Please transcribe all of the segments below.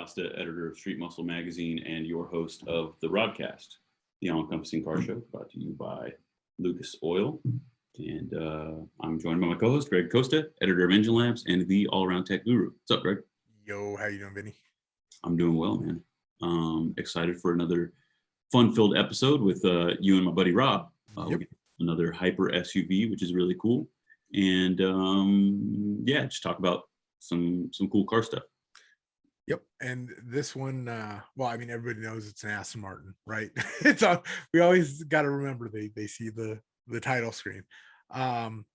Costa, editor of Street Muscle Magazine and your host of the RodCAST, the all-encompassing car show brought to you by Lucas Oil. And I'm joined by my co-host, Greg Costa, editor of Engine Labs and the all-around tech guru. What's up, Greg? Yo, how you doing, Vinny? I'm doing well, man. Excited for another fun-filled episode with you and my buddy Rob. Yep. Another hyper SUV, which is really cool. And yeah, just talk about some cool car stuff. Yep. And this one, well, I mean, everybody knows it's an Aston Martin, right? It's we always got to remember they see the title screen. I'm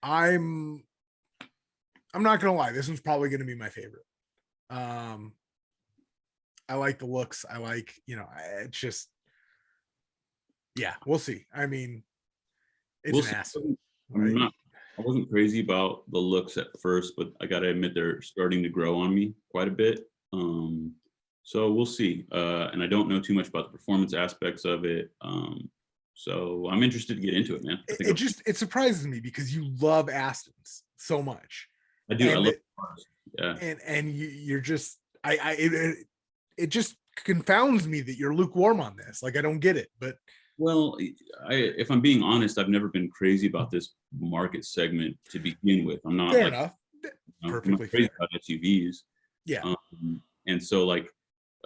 not gonna lie, this one's probably gonna be my favorite. I like the looks. I like, it's just, yeah, we'll see. I mean, it's an Aston. Right? I wasn't crazy about the looks at first, but I gotta admit they're starting to grow on me quite a bit. So we'll see. And I don't know too much about the performance aspects of it. So I'm interested to get into it, man. It surprises me because you love Astons so much. I do. I love cars. Yeah. And you're just it just confounds me that you're lukewarm on this. Like, I don't get it. But well, if I'm being honest, I've never been crazy about this market segment to begin with. I'm not fair enough. Perfectly I'm not crazy about SUVs. Yeah. And so like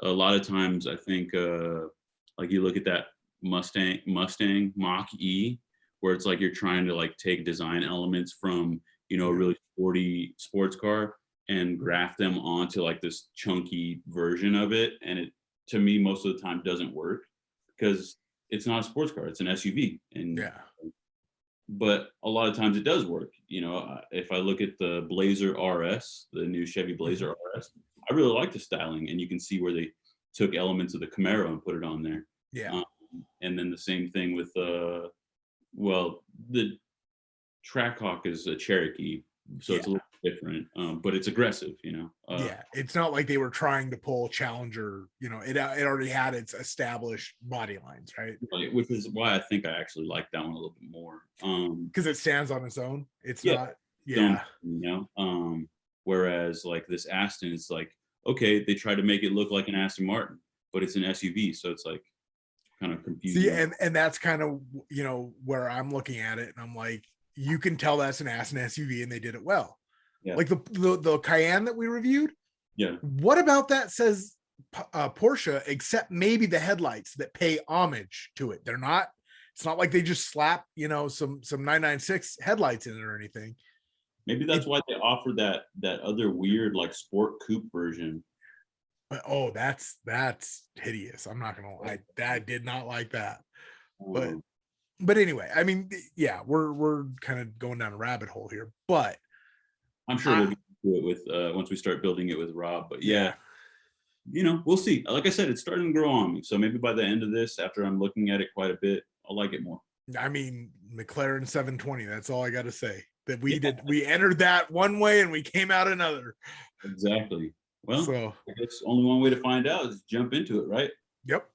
a lot of times I think like you look at that Mustang Mach-E, where it's like you're trying to like take design elements from, a really sporty sports car and graft them onto like this chunky version of it. And it, to me, most of the time doesn't work because it's not a sports car, it's an SUV. And yeah, but a lot of times it does work. If I look at the Blazer RS, the new Chevy Blazer RS, I really like the styling, and you can see where they took elements of the Camaro and put it on there. Yeah. And then the same thing with the Trackhawk is a Cherokee, so it's a little different, but it's aggressive, yeah, it's not like they were trying to pull Challenger. It already had its established body lines, right? Which is why I think I actually like that one a little bit more. Because it stands on its own. It's not. Yeah. Whereas like this Aston, it's like, okay, they tried to make it look like an Aston Martin, but it's an SUV, so it's like kind of confusing. See, and that's kind of where I'm looking at it, and I'm like, you can tell that's an Aston SUV, and they did it well. Yeah. Like the Cayenne that we reviewed. Yeah. What about that says Porsche, except maybe the headlights that pay homage to it? They're not. It's not like they just slap some 996 headlights in it or anything. Maybe that's why they offered that other weird like sport coupe version. Oh, that's hideous. I'm not gonna lie. I did not like that. But anyway, I mean, yeah, we're kind of going down a rabbit hole here, but I'm sure we'll get to it with once we start building it with Rob. But yeah, we'll see. Like I said, it's starting to grow on me. So maybe by the end of this, after I'm looking at it quite a bit, I'll like it more. I mean, McLaren 720. That's all I got to say. That we entered that one way and we came out another. Exactly. Well, so I guess only one way to find out is jump into it, right? Yep.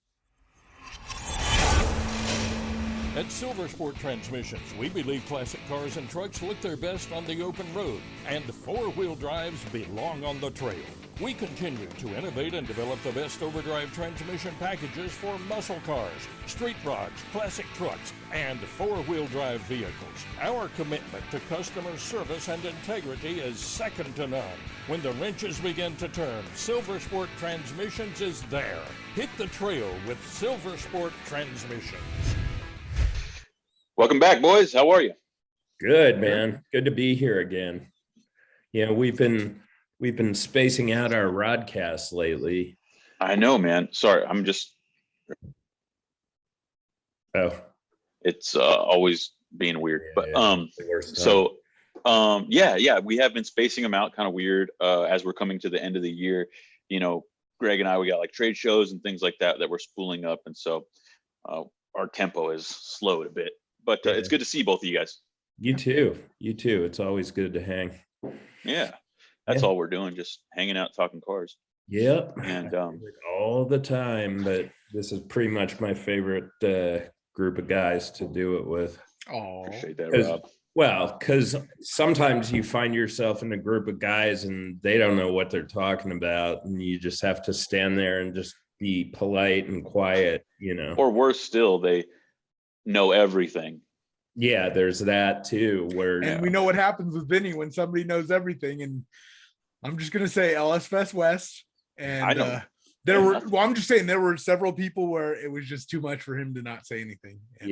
At Silver Sport Transmissions, we believe classic cars and trucks look their best on the open road, and four-wheel drives belong on the trail. We continue to innovate and develop the best overdrive transmission packages for muscle cars, street rods, classic trucks, and four-wheel drive vehicles. Our commitment to customer service and integrity is second to none. When the wrenches begin to turn, Silver Sport Transmissions is there. Hit the trail with Silver Sport Transmissions. Welcome back, boys. How are you? Good, man. Good to be here again. We've been spacing out our RodCAST lately. I know, man. Sorry, I'm just. Oh, it's always being weird, but we have been spacing them out kind of weird as we're coming to the end of the year. Greg and I, we got like trade shows and things like that we're spooling up, and so our tempo is slowed a bit. But it's good to see both of you guys. You too. It's always good to hang. Yeah, that's all we're doing, just hanging out, talking cars. Yep. And all the time, but this is pretty much my favorite group of guys to do it with. Oh, appreciate that, Rob. Well, because sometimes you find yourself in a group of guys and they don't know what they're talking about, and you just have to stand there and just be polite and quiet, Or worse still, they know everything. Yeah, there's that too. Where And we know what happens with Vinny when somebody knows everything. And I'm just gonna say LS Fest West, and I'm just saying there were several people where it was just too much for him to not say anything. And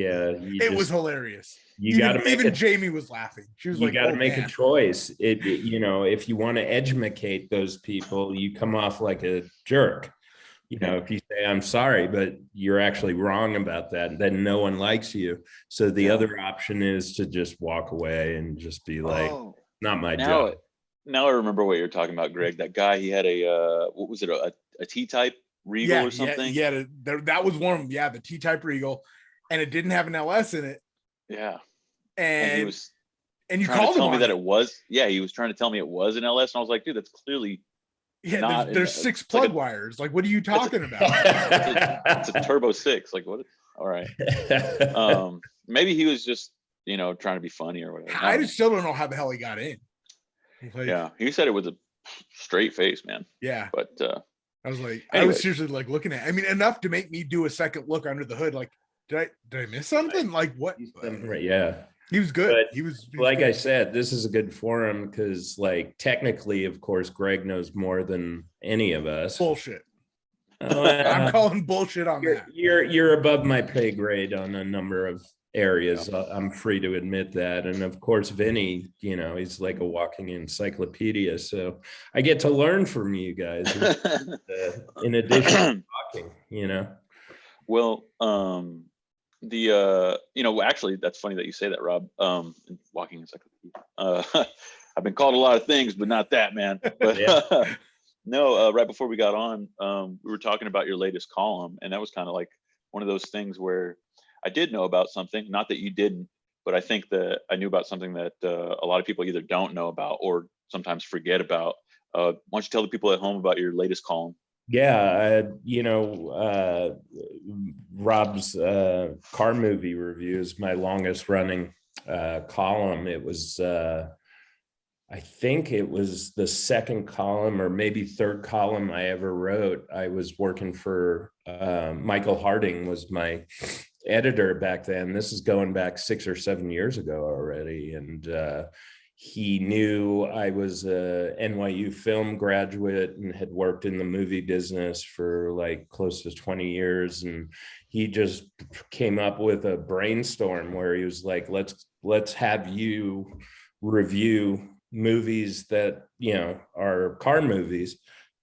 it was hilarious. Even Jamie was laughing. She was like, "You got to make a choice. If you want to educate those people, you come off like a jerk. If you say, I'm sorry, but you're actually wrong about that, then no one likes you. So the other option is to just walk away and just be like, not my job." Now I remember what you're talking about, Greg. That guy, he had what was it, a T-type Regal or something? Yeah, that was one of them. Yeah, the T-type Regal, and it didn't have an LS in it. Yeah. And he was you trying called to tell me him that it was. Yeah, he was trying to tell me it was an LS, and I was like, dude, that's clearly not. There's 6 plug wires. Like, what are you talking about? It's a turbo 6. Like, what? All right. Maybe he was just trying to be funny or whatever. I just still don't know how the hell he got in. Like, yeah, he said it with a straight face, man. Yeah, but I was like, I was seriously like looking at. I mean, enough to make me do a second look under the hood. Like, did I miss something? Like, what? Yeah, he was good. But he was like good. I said, this is a good forum because, like, technically, of course, Greg knows more than any of us. Bullshit. I'm calling bullshit on that. You're above my pay grade on a number of areas. I'm free to admit that. And of course, Vinny, he's like a walking encyclopedia. So I get to learn from you guys in addition to talking, Well, actually, that's funny that you say that, Rob. Walking encyclopedia. I've been called a lot of things, but not that, man. But no, right before we got on, we were talking about your latest column, and that was kind of like one of those things where I did know about something, not that you didn't, but I think that I knew about something that a lot of people either don't know about or sometimes forget about. Why don't you tell the people at home about your latest column? Yeah, Rob's car movie review is my longest running column. It was, I think it was the second column or maybe third column I ever wrote. I was working for Michael Harding was my editor back then. This is going back 6 or 7 years ago already. And he knew I was a NYU film graduate and had worked in the movie business for like close to 20 years. And he just came up with a brainstorm where he was like, let's have you review movies that, are car movies.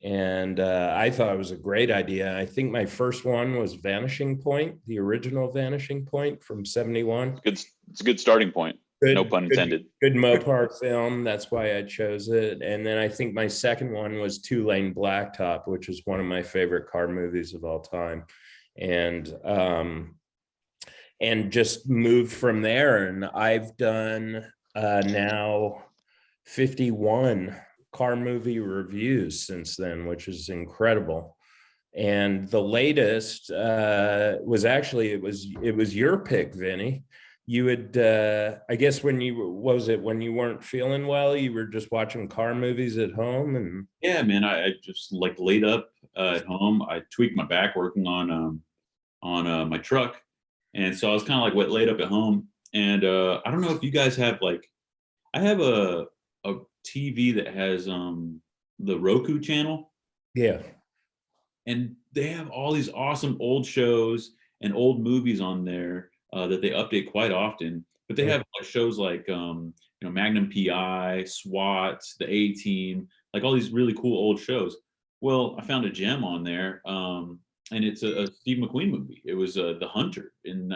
And I thought it was a great idea. I think my first one was Vanishing Point, the original Vanishing Point from 71. It's a good starting point. No pun intended. Good Mopar film. That's why I chose it. And then I think my second one was Two Lane Blacktop, which is one of my favorite car movies of all time. And just moved from there. And I've done now 51 car movie reviews since then, which is incredible. And the latest was actually, it was your pick, Vinny. You had, I guess when you weren't feeling well, you were just watching car movies at home? And yeah, man, I just like laid up at home. I tweaked my back working on my truck. And so I was kind of like laid up at home. And I don't know if you guys have I have a TV that has the Roku channel. Yeah. And they have all these awesome old shows and old movies on there that they update quite often. But they have shows like Magnum PI, SWAT, the A-Team, like all these really cool old shows. Well, I found a gem on there, and it's a Steve McQueen movie. It was The Hunter it came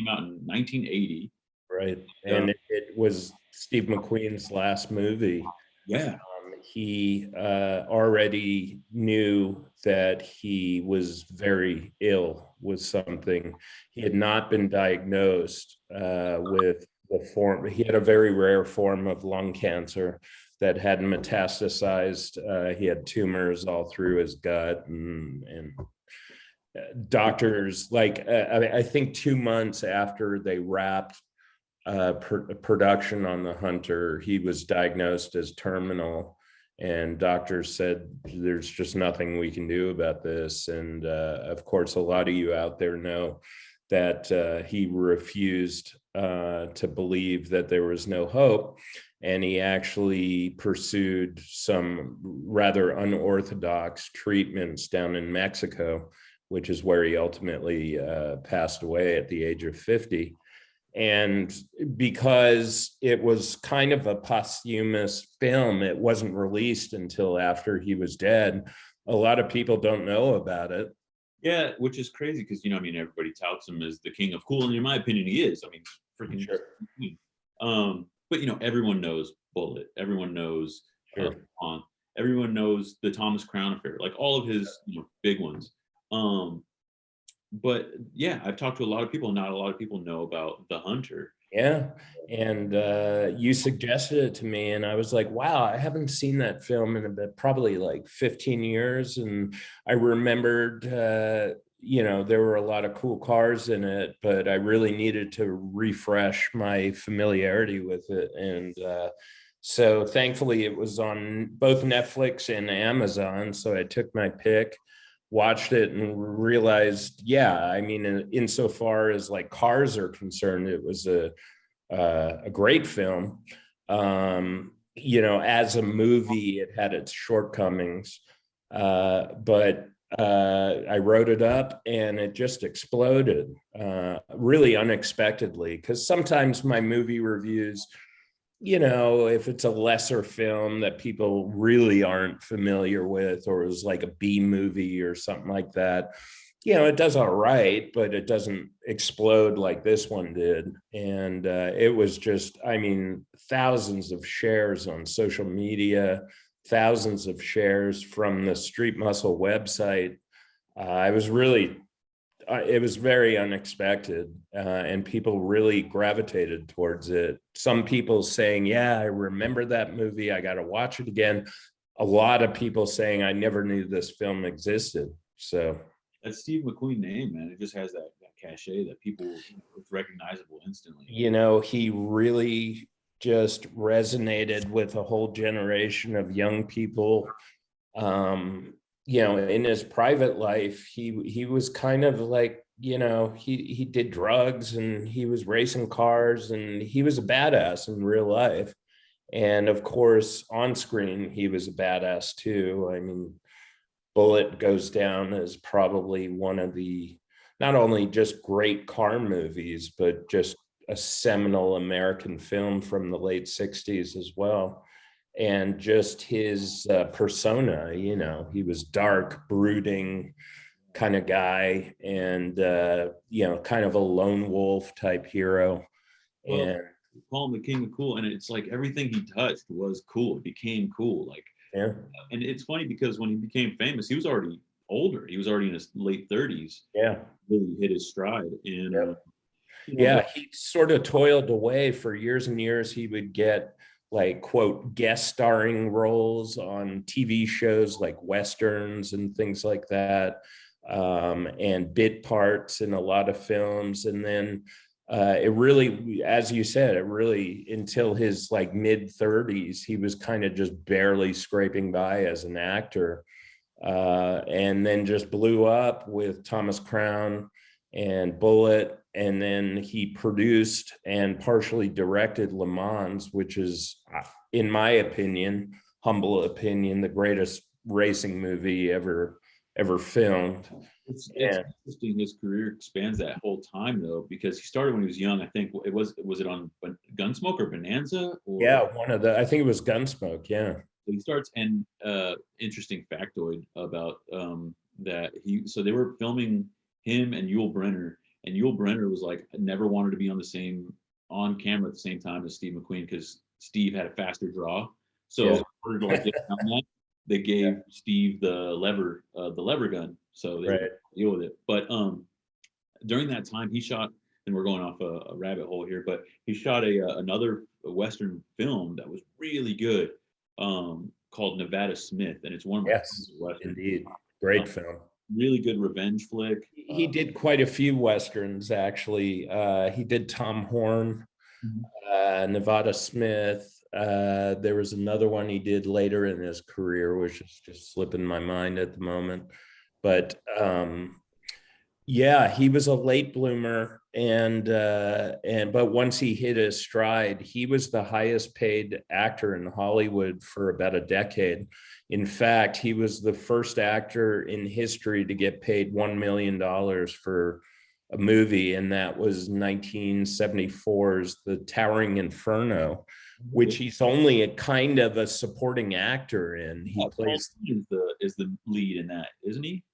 out in 1980. Right, and it was Steve McQueen's last movie. Yeah. He already knew that he was very ill with something. He had not been diagnosed with the form. He had a very rare form of lung cancer that hadn't metastasized. He had tumors all through his gut, and doctors, I think 2 months after they wrapped production on the Hunter. He was diagnosed as terminal, and doctors said there's just nothing we can do about this. And of course, a lot of you out there know that he refused to believe that there was no hope. And he actually pursued some rather unorthodox treatments down in Mexico, which is where he ultimately passed away at the age of 50. And because it was kind of a posthumous film, it wasn't released until after he was dead. A lot of people don't know about it. Yeah, which is crazy because, I mean, everybody touts him as the king of cool, and in my opinion, he is. I mean, freaking Sure. But everyone knows Bullet. Everyone knows Sure. everyone knows the Thomas Crown Affair, like all of his big ones. But yeah, I've talked to a lot of people. Not a lot of people know about The Hunter. Yeah. And you suggested it to me, and I was like, wow, I haven't seen that film in probably like 15 years. And I remembered, there were a lot of cool cars in it, but I really needed to refresh my familiarity with it. And so thankfully it was on both Netflix and Amazon. So I took my pick, watched it, and realized, yeah, I mean, insofar as like cars are concerned, it was a great film. As a movie, it had its shortcomings, but I wrote it up and it just exploded, really unexpectedly. Because sometimes my movie reviews, if it's a lesser film that people really aren't familiar with, or is like a B movie or something like that, it does all right, but it doesn't explode like this one did. And it was just, I mean, thousands of shares on social media, thousands of shares from the Street Muscle website. It was very unexpected, and people really gravitated towards it. Some people saying, yeah, I remember that movie, I got to watch it again. A lot of people saying, I never knew this film existed. So that Steve McQueen name, man, it just has that cachet that people, it's recognizable instantly. He really just resonated with a whole generation of young people. In his private life, he was kind of like, he did drugs and he was racing cars, and he was a badass in real life. And of course, on screen, he was a badass too. I mean, Bullet goes down as probably one of the, not only just great car movies, but just a seminal American film from the late 60s as well. And just his persona, he was dark, brooding kind of guy, and kind of a lone wolf type hero. Well, and call him the king of cool, and it's like everything he touched was cool. It became cool. Like, yeah. And it's funny because when he became famous, he was already older. He was already in his late 30s. Yeah. Really hit his stride. And he sort of toiled away for years and years. He would get like, quote, guest starring roles on TV shows like Westerns and things like that, and bit parts in a lot of films. And then it really, as you said, until his like mid 30s, he was kind of just barely scraping by as an actor, and then just blew up with Thomas Crown and Bullet. And then he produced and partially directed Le Mans, which is, in my opinion, humble opinion, the greatest racing movie ever filmed. It's interesting. His career expands that whole time though, because he started when he was young. I think was it on Gunsmoke or Bonanza? Or, yeah, I think it was Gunsmoke. Yeah. So he starts, and interesting factoid about that they were filming him and Yul Brynner. And Yul Brynner was like, never wanted to be on camera at the same time as Steve McQueen, because Steve had a faster draw. So in order to like get around that, they gave Steve the lever gun. So they deal with it. But during that time, he shot, and we're going off a rabbit hole here, but he shot another Western film that was really good, called Nevada Smith, and it's one of my favorite Westerns. Indeed, great film. Really good revenge flick. He did quite a few Westerns, actually. He did Tom Horn, Nevada Smith. There was another one he did later in his career, which is just slipping my mind at the moment. But yeah, he was a late bloomer, and but once he hit his stride, he was the highest paid actor in Hollywood for about a decade. In fact, he was the first actor in history to get paid $1 million for a movie, and that was 1974's The Towering Inferno, which he's only a kind of a supporting actor in. He plays is the lead in that, isn't he?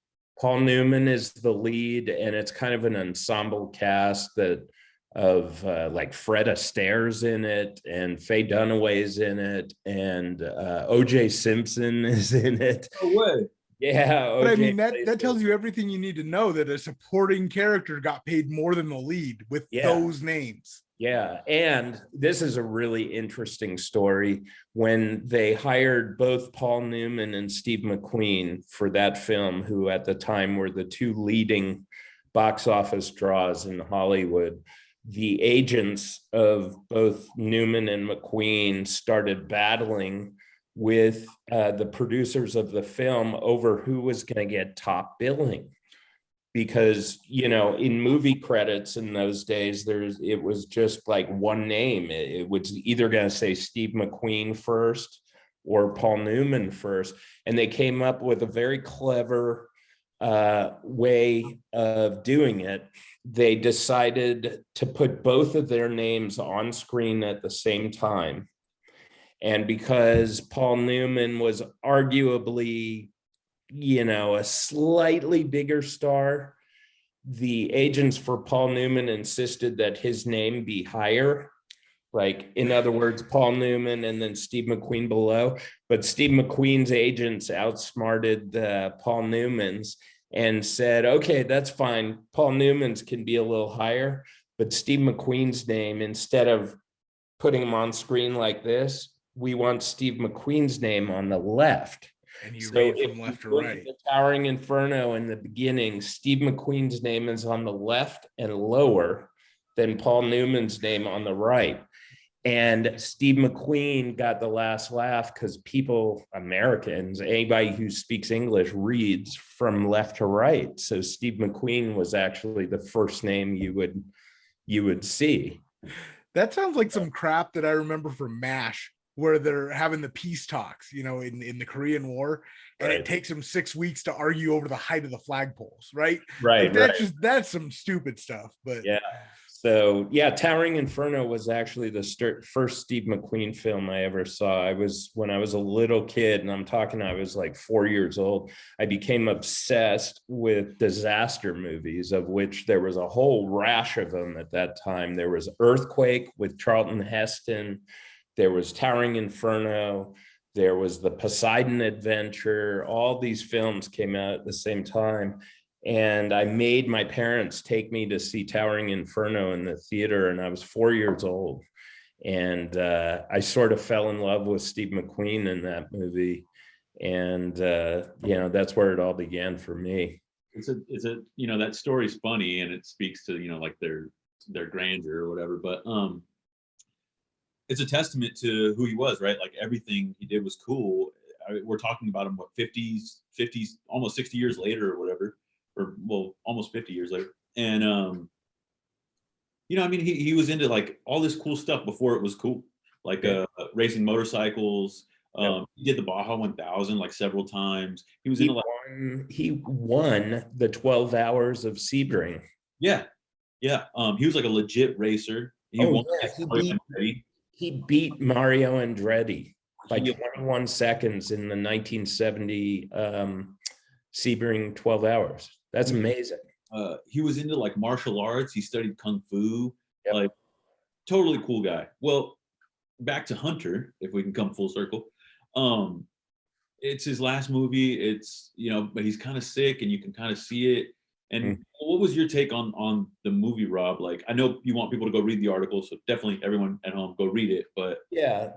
Paul Newman is the lead, and it's kind of an ensemble cast that of like Fred Astaire's in it, and Faye Dunaway's in it, and O.J. Simpson is in it. No way. Yeah, But I OJ mean, that plays tells you everything you need to know, that a supporting character got paid more than the lead with those names. Yeah, and this is a really interesting story. When they hired both Paul Newman and Steve McQueen for that film, who at the time were the two leading box office draws in Hollywood, the agents of both Newman and McQueen started battling with the producers of the film over who was going to get top billing. Because, you know, in movie credits in those days, it was just like one name. It was either going to say Steve McQueen first or Paul Newman first. And they came up with a very clever way of doing it. They decided to put both of their names on screen at the same time. And because Paul Newman was arguably, you know, a slightly bigger star, the agents for Paul Newman insisted that his name be higher. Like, in other words, Paul Newman and then Steve McQueen below. But Steve McQueen's agents outsmarted Paul Newman's and said, okay, that's fine. Paul Newman's can be a little higher, but Steve McQueen's name, instead of putting him on screen like this, we want Steve McQueen's name on the left. And you read from left to right. The Towering Inferno in the beginning, Steve McQueen's name is on the left and lower than Paul Newman's name on the right. And Steve McQueen got the last laugh because people, Americans, anybody who speaks English reads from left to right. So Steve McQueen was actually the first name you would see. That sounds like some crap that I remember from MASH, where they're having the peace talks, you know, in the Korean War, and it takes them 6 weeks to argue over the height of the flagpoles, right? Right. Like that's some stupid stuff. But yeah. So yeah, Towering Inferno was actually the first Steve McQueen film I ever saw. When I was a little kid, and I was like 4 years old, I became obsessed with disaster movies, of which there was a whole rash of them at that time. There was Earthquake with Charlton Heston. There was Towering Inferno. There was the Poseidon Adventure. All these films came out at the same time. And I made my parents take me to see Towering Inferno in the theater, and I was 4 years old. And I sort of fell in love with Steve McQueen in that movie. And, you know, that's where it all began for me. It's a, you know, that story's funny, and it speaks to, you know, like their grandeur or whatever, but it's a testament to who he was, right? Like, everything he did was cool. We're talking about him, what, 50s, almost 60 years later or whatever, or well, almost 50 years later. And, you know, I mean, he was into like all this cool stuff before it was cool, like racing motorcycles. He did the Baja 1000 like several times. He was he won the 12 hours of Sebring. Yeah. Yeah. He was like a legit racer. He beat Mario Andretti by 21 seconds in the 1970 Sebring 12 hours. That's amazing. He was into like martial arts. He studied Kung Fu. Yep. Like, totally cool guy. Well, back to Hunter, if we can come full circle. It's his last movie. It's, you know, but he's kind of sick and you can kind of see it. And what was your take on the movie, Rob? Like, I know you want people to go read the article, so definitely everyone at home go read it. But yeah,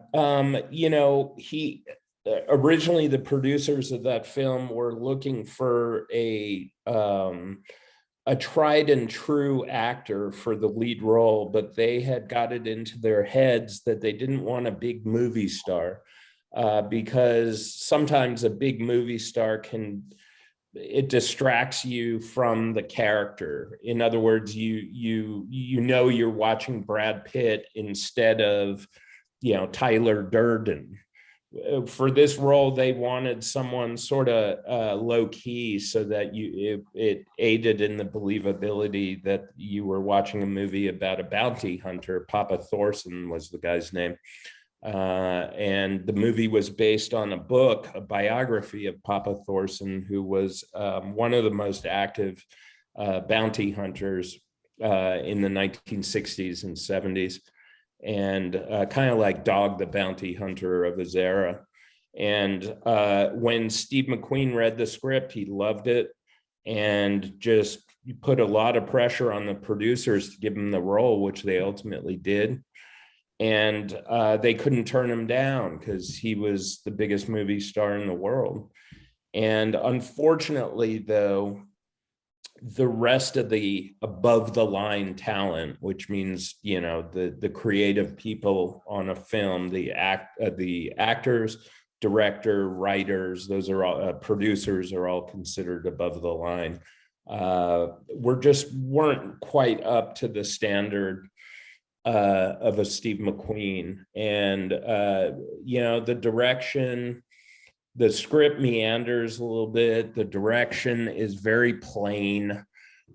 you know, he originally, the producers of that film were looking for a a tried and true actor for the lead role, but they had got it into their heads that they didn't want a big movie star, because sometimes a big movie star it distracts you from the character. In other words, you know you're watching Brad Pitt instead of, Tyler Durden. For this role, they wanted someone sort of low key, so that it aided in the believability that you were watching a movie about a bounty hunter. Papa Thorson was the guy's name. And the movie was based on a book, a biography of Papa Thorson, who was one of the most active bounty hunters in the 1960s and 70s, and kind of like Dog the Bounty Hunter of his era. And when Steve McQueen read the script, he loved it, and just put a lot of pressure on the producers to give him the role, which they ultimately did. And they couldn't turn him down because he was the biggest movie star in the world. And unfortunately, though, the rest of the above the line talent, which means, the creative people on a film, the actors, director, writers, those are all producers, are all considered above the line. Weren't quite up to the standard of a Steve McQueen. And the direction, the script meanders a little bit. The direction is very plain.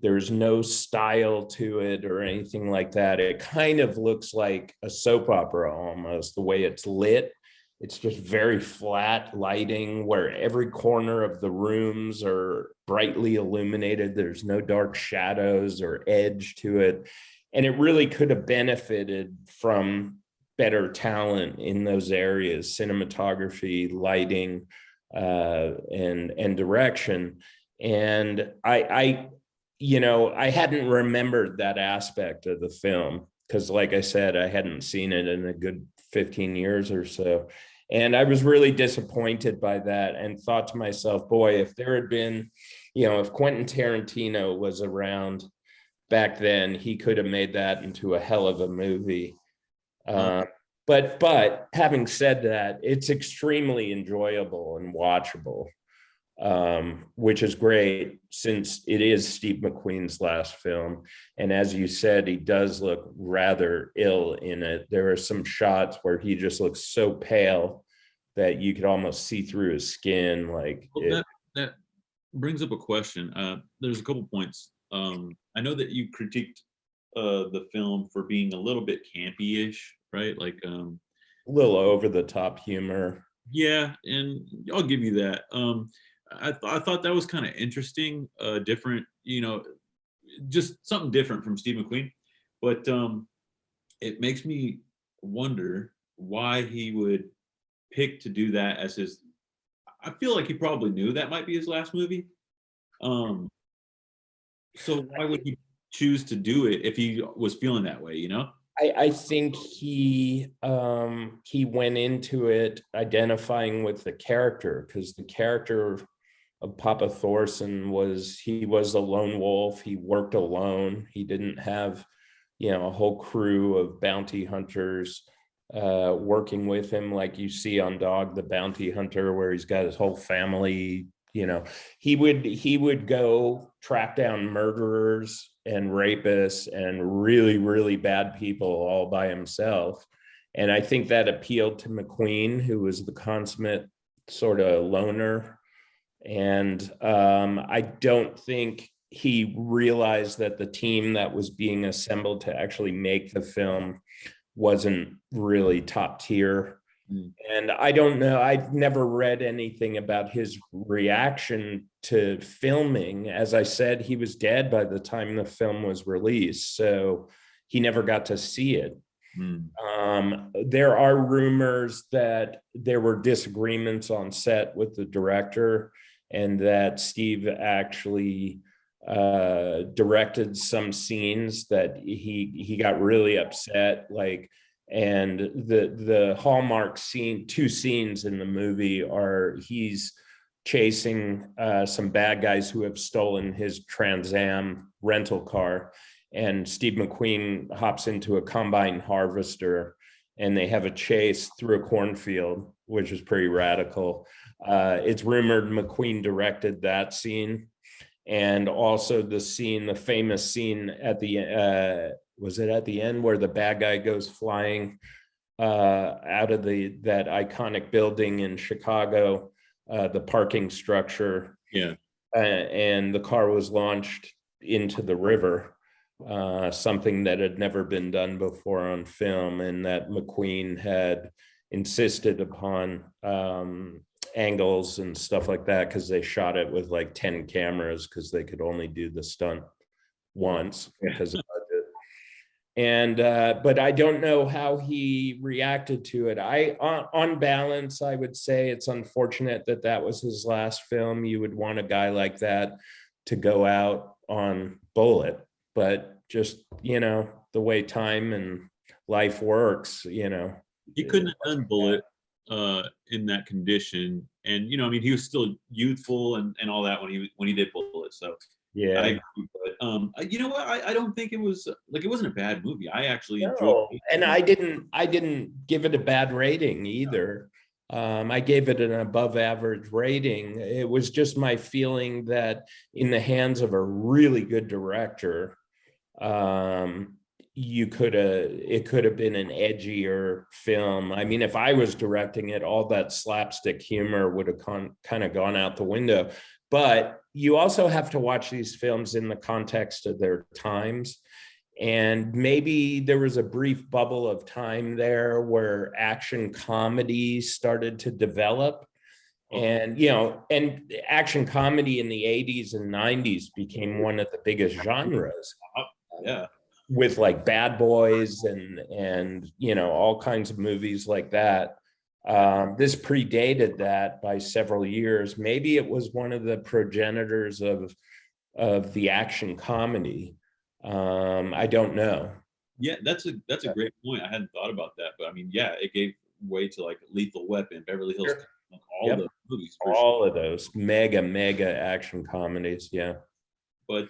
There's no style to it or anything like that. It kind of looks like a soap opera almost, the way it's lit. It's just very flat lighting where every corner of the rooms are brightly illuminated. There's no dark shadows or edge to it. And it really could have benefited from better talent in those areas: cinematography, lighting, and direction. And I hadn't remembered that aspect of the film because, like I said, I hadn't seen it in a good 15 years or so. And I was really disappointed by that and thought to myself, boy, if there had been, if Quentin Tarantino was around back then, he could have made that into a hell of a movie. But having said that, it's extremely enjoyable and watchable, which is great since it is Steve McQueen's last film. And as you said, he does look rather ill in it. There are some shots where he just looks so pale that you could almost see through his skin. That brings up a question. There's a couple points. I know that you critiqued the film for being a little bit campy-ish, right? Like a little over the top humor. Yeah, and I'll give you that. I thought that was kind of interesting, different, just something different from Steve McQueen. But it makes me wonder why he would pick to do that as his. I feel like he probably knew that might be his last movie. So why would he choose to do it if he was feeling that way, I think he went into it identifying with the character, because the character of Papa Thorson was a lone wolf. He worked alone. He didn't have, a whole crew of bounty hunters working with him like you see on Dog the Bounty Hunter, where he's got his whole family. He would go track down murderers and rapists and really, really bad people all by himself. And I think that appealed to McQueen, who was the consummate sort of loner. And I don't think he realized that the team that was being assembled to actually make the film wasn't really top tier. And I don't know, I've never read anything about his reaction to filming. As I said, he was dead by the time the film was released, so he never got to see it. There are rumors that there were disagreements on set with the director, and that Steve actually directed some scenes that he got really upset, and the hallmark scene, two scenes in the movie are he's chasing some bad guys who have stolen his Trans Am rental car. And Steve McQueen hops into a combine harvester and they have a chase through a cornfield, which is pretty radical. It's rumored McQueen directed that scene. And also the famous scene at the, was it at the end where the bad guy goes flying out of that iconic building in Chicago, the parking structure. Yeah. And the car was launched into the river, something that had never been done before on film, and that McQueen had insisted upon angles and stuff like that because they shot it with like 10 cameras because they could only do the stunt once because of budget. And but I don't know how he reacted to it. On balance, I would say it's unfortunate that that was his last film. You would want a guy like that to go out on Bullet, but just, you know, the way time and life works, you know. He couldn't have done Bullet in that condition, and you know, I mean, he was still youthful and all that when he did Bullet. So yeah, I agree, but you know what? I don't think it was like, it wasn't a bad movie. I actually enjoyed no, it. and I didn't give it a bad rating either. I gave it an above average rating. It was just my feeling that in the hands of a really good director, it could have been an edgier film. I mean, if I was directing it, all that slapstick humor would have kind of gone out the window. But you also have to watch these films in the context of their times. And maybe there was a brief bubble of time there where action comedy started to develop. And, you know, and action comedy in the 80s and 90s became one of the biggest genres. Yeah. With like Bad Boys and you know, all kinds of movies like that. This predated that by several years. Maybe it was one of the progenitors of the action comedy. I don't know. Yeah, that's a great point. I hadn't thought about that, but I mean, yeah, it gave way to like Lethal Weapon, Beverly Hills, Sure. like all Yep. the movies. For All sure. of those mega action comedies. Yeah. But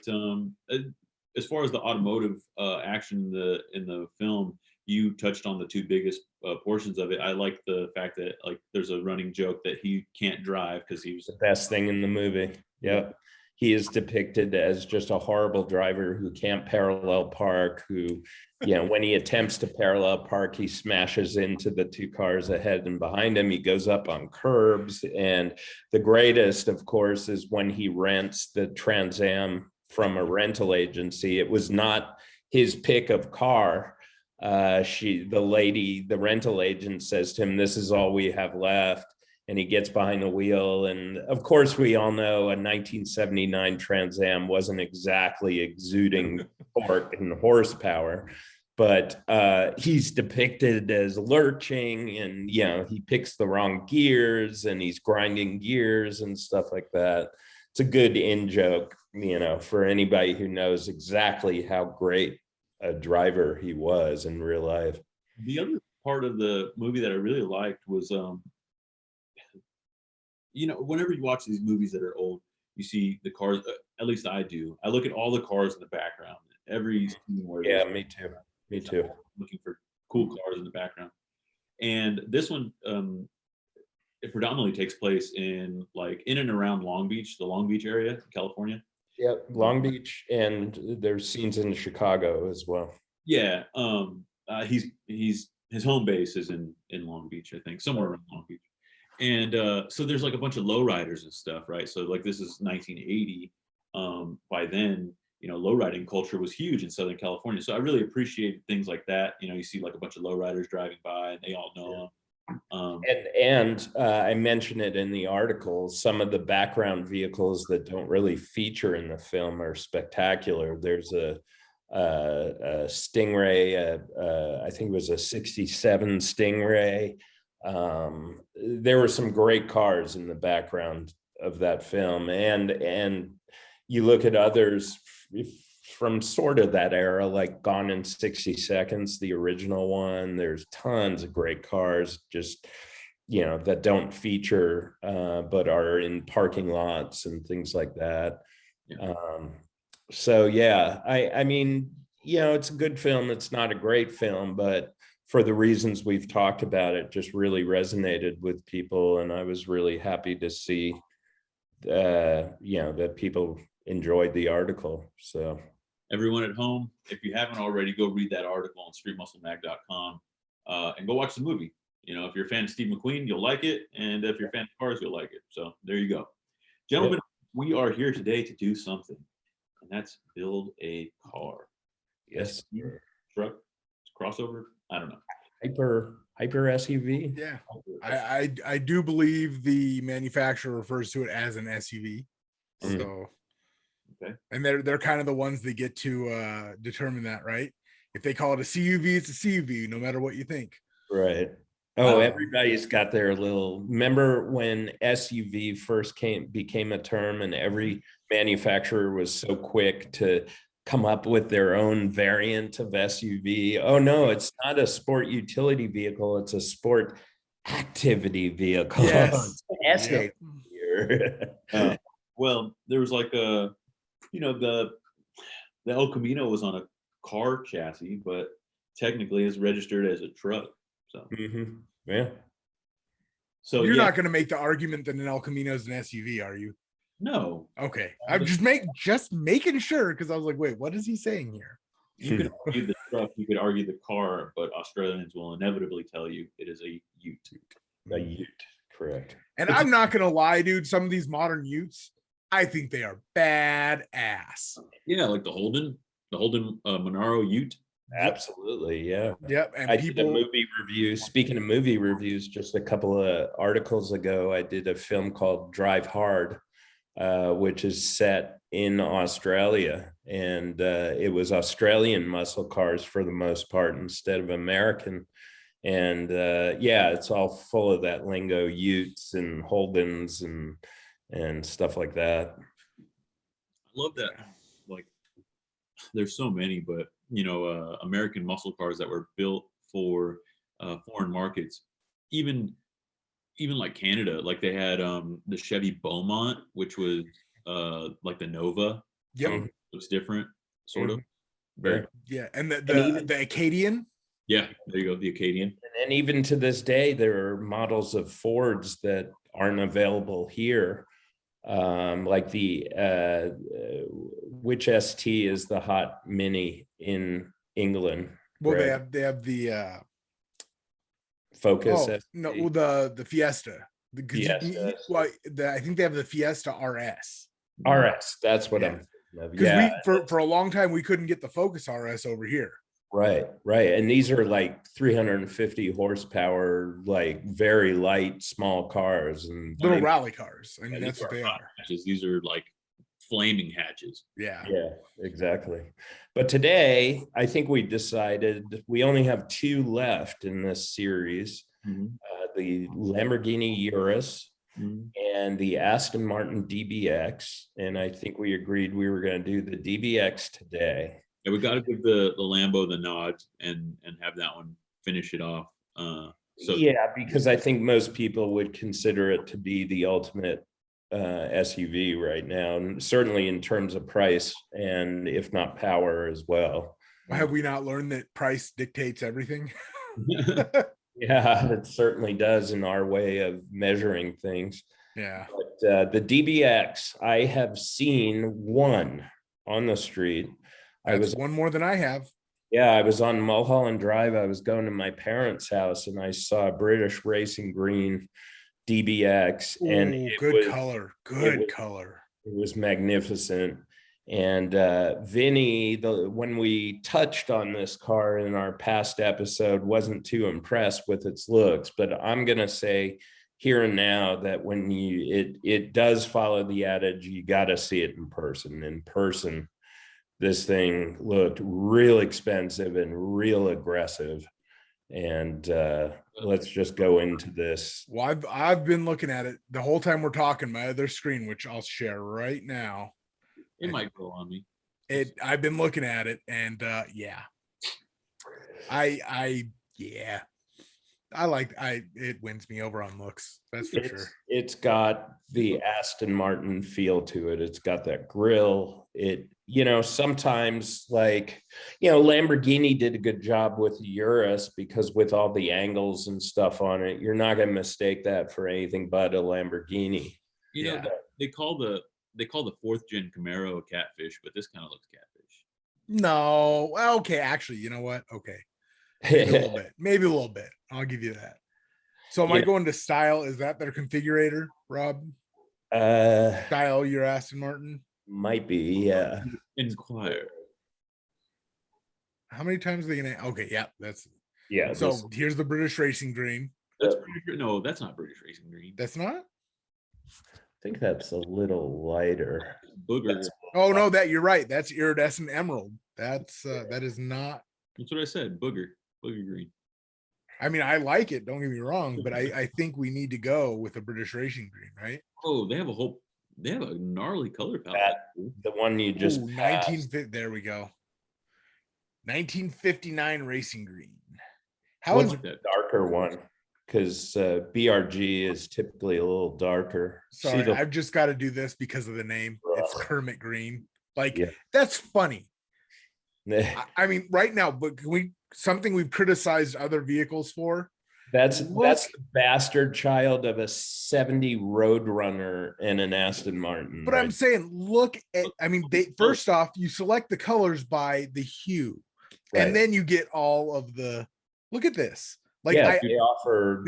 as far as the automotive action in the film, you touched on the two biggest portions of it. I like the fact that like there's a running joke that he can't drive because he was The best thing in the movie. Yep. He is depicted as just a horrible driver who can't parallel park, who, you know, when he attempts to parallel park, he smashes into the two cars ahead and behind him. He goes up on curbs. And the greatest, of course, is when he rents the Trans Am from a rental agency. It was not his pick of car. The rental agent says to him, "This is all we have left." And he gets behind the wheel. And of course, we all know a 1979 Trans Am wasn't exactly exuding torque and horsepower, but he's depicted as lurching, and, you know, he picks the wrong gears and he's grinding gears and stuff like that. It's a good in joke, you know, for anybody who knows exactly how great a driver he was in real life. The other part of the movie that I really liked was you know, whenever you watch these movies that are old, you see the cars, at least I do. I look at all the cars in the background. Every scene where Yeah, me too. Me too. looking for cool cars in the background. And this one, it predominantly takes place in and around Long Beach, the Long Beach area, California. Yeah, Long Beach, and there's scenes in Chicago as well. Yeah, his home base is in Long Beach, I think, somewhere around Long Beach. And so there's like a bunch of lowriders and stuff, right? So like this is 1980. By then, you know, lowriding culture was huge in Southern California. So I really appreciated things like that. You know, you see like a bunch of lowriders driving by, and they all know them. And I mentioned it in the article. Some of the background vehicles that don't really feature in the film are spectacular. There's a Stingray, I think it was a '67 Stingray. There were some great cars in the background of that film, and you look at others from sort of that era, like Gone in 60 Seconds, the original one. There's tons of great cars, just that don't feature, but are in parking lots and things like that. Yeah. So yeah, I mean, it's a good film. It's not a great film, but for the reasons we've talked about, it just really resonated with people. And I was really happy to see, that people enjoyed the article. So Everyone at home, if you haven't already, go read that article on streetmusclemag.com and go watch the movie. If you're a fan of Steve McQueen, you'll like it. And if you're a fan of cars, you'll like it. So there you go. Gentlemen, we are here today to do something, and that's build a car. yes, Truck, crossover, I don't know. hyper SUV. Yeah, I do believe the manufacturer refers to it as an SUV. So, okay, and they're kind of the ones that get to determine that, right? If they call it a CUV, it's a CUV, no matter what you think. Right. Oh, everybody's got their little. Remember when SUV first became a term, and every manufacturer was so quick to come up with their own variant of SUV. Oh no, it's not a sport utility vehicle; it's a sport activity vehicle. Yes. Yep. Well, there was like the El Camino was on a car chassis, but technically is registered as a truck. So yeah. So you're not going to make the argument that an El Camino is an SUV, are you? No. Okay, I'm just making sure, because I was like, wait, what is he saying here? You could argue the truck, you could argue the car, but Australians will inevitably tell you it is a ute. A ute, correct. And I'm not going to lie, dude. Some of these modern utes, I think they are badass. Yeah, like the Holden Monaro ute. Absolutely, yeah. Yep. And I did a movie review. Speaking of movie reviews, just a couple of articles ago, I did a film called Drive Hard, which is set in Australia, and it was Australian muscle cars for the most part instead of American. And yeah, it's all full of that lingo, utes and Holdens and stuff like that. I love that. Like, there's so many, but American muscle cars that were built for foreign markets, even like Canada, like they had the Chevy Beaumont, which was like the Nova. Yep. Looks different, sort of. Very. Yeah, and the Acadian. Yeah, there you go, the Acadian. And even to this day, there are models of Fords that aren't available here. Like the which ST is the hot Mini in England? Well, right? they have the Focus. ST. No, the Fiesta. Fiesta. I think they have the Fiesta RS. RS, that's what I'm thinking of. Yeah, for a long time we couldn't get the Focus RS over here. Right. And these are like 350 horsepower, like very light, small cars and little rally cars. I mean, that's what they are. Hatches. These are like flaming hatches. Yeah, exactly. But today, I think we decided we only have two left in this series: the Lamborghini Urus and the Aston Martin DBX. And I think we agreed we were going to do the DBX today. Yeah, we got to give the Lambo the nod and have that one finish it off. Yeah, because I think most people would consider it to be the ultimate SUV right now, and certainly in terms of price and if not power as well. Have we not learned that price dictates everything? Yeah, it certainly does in our way of measuring things. Yeah. But the DBX, I have seen one on the street. That's one more than I have. Yeah, I was on Mulholland Drive. I was going to my parents' house and I saw a British Racing Green DBX. Ooh, and good color. It was magnificent. And Vinny, when we touched on this car in our past episode, wasn't too impressed with its looks. But I'm going to say here and now that when it does follow the adage, you got to see it in person. In person, this thing looked real expensive and real aggressive. And let's just go into this. Well, I've been looking at it the whole time we're talking, my other screen, which I'll share right now. It might go on me. I've been looking at it, and yeah. It wins me over on looks. That's for sure. It's got the Aston Martin feel to it. It's got that grill. Sometimes Lamborghini did a good job with the Urus because with all the angles and stuff on it, you're not going to mistake that for anything but a Lamborghini. They call the fourth gen Camaro a catfish, but this kind of looks catfish. No, okay, actually, you know what? Okay, maybe a little bit. I'll give you that. So am I going to style? Is that their configurator, Rob? Style your Aston Martin? Might be, yeah. Inquire. How many times are they gonna? Okay, that's So here's the British Racing Green. No, that's not British Racing Green. That's not? I think that's a little lighter. Booger. Oh no, you're right. That's iridescent emerald. That is not. That's what I said. Booger green. I mean, I like it. Don't get me wrong, but I think we need to go with a British Racing Green, right? Oh, they have a gnarly color palette. The one you just 1950. There we go. 1959 Racing Green. What's the darker one? Because BRG is typically a little darker. Sorry, I've just got to do this because of the name. It's Kermit Green. That's funny. I mean, right now, but something we've criticized other vehicles for? That's the bastard child of a 70 Roadrunner and an Aston Martin. But right? I'm saying, look at, first off, you select the colors by the hue, and then you get all of the, look at this. They offer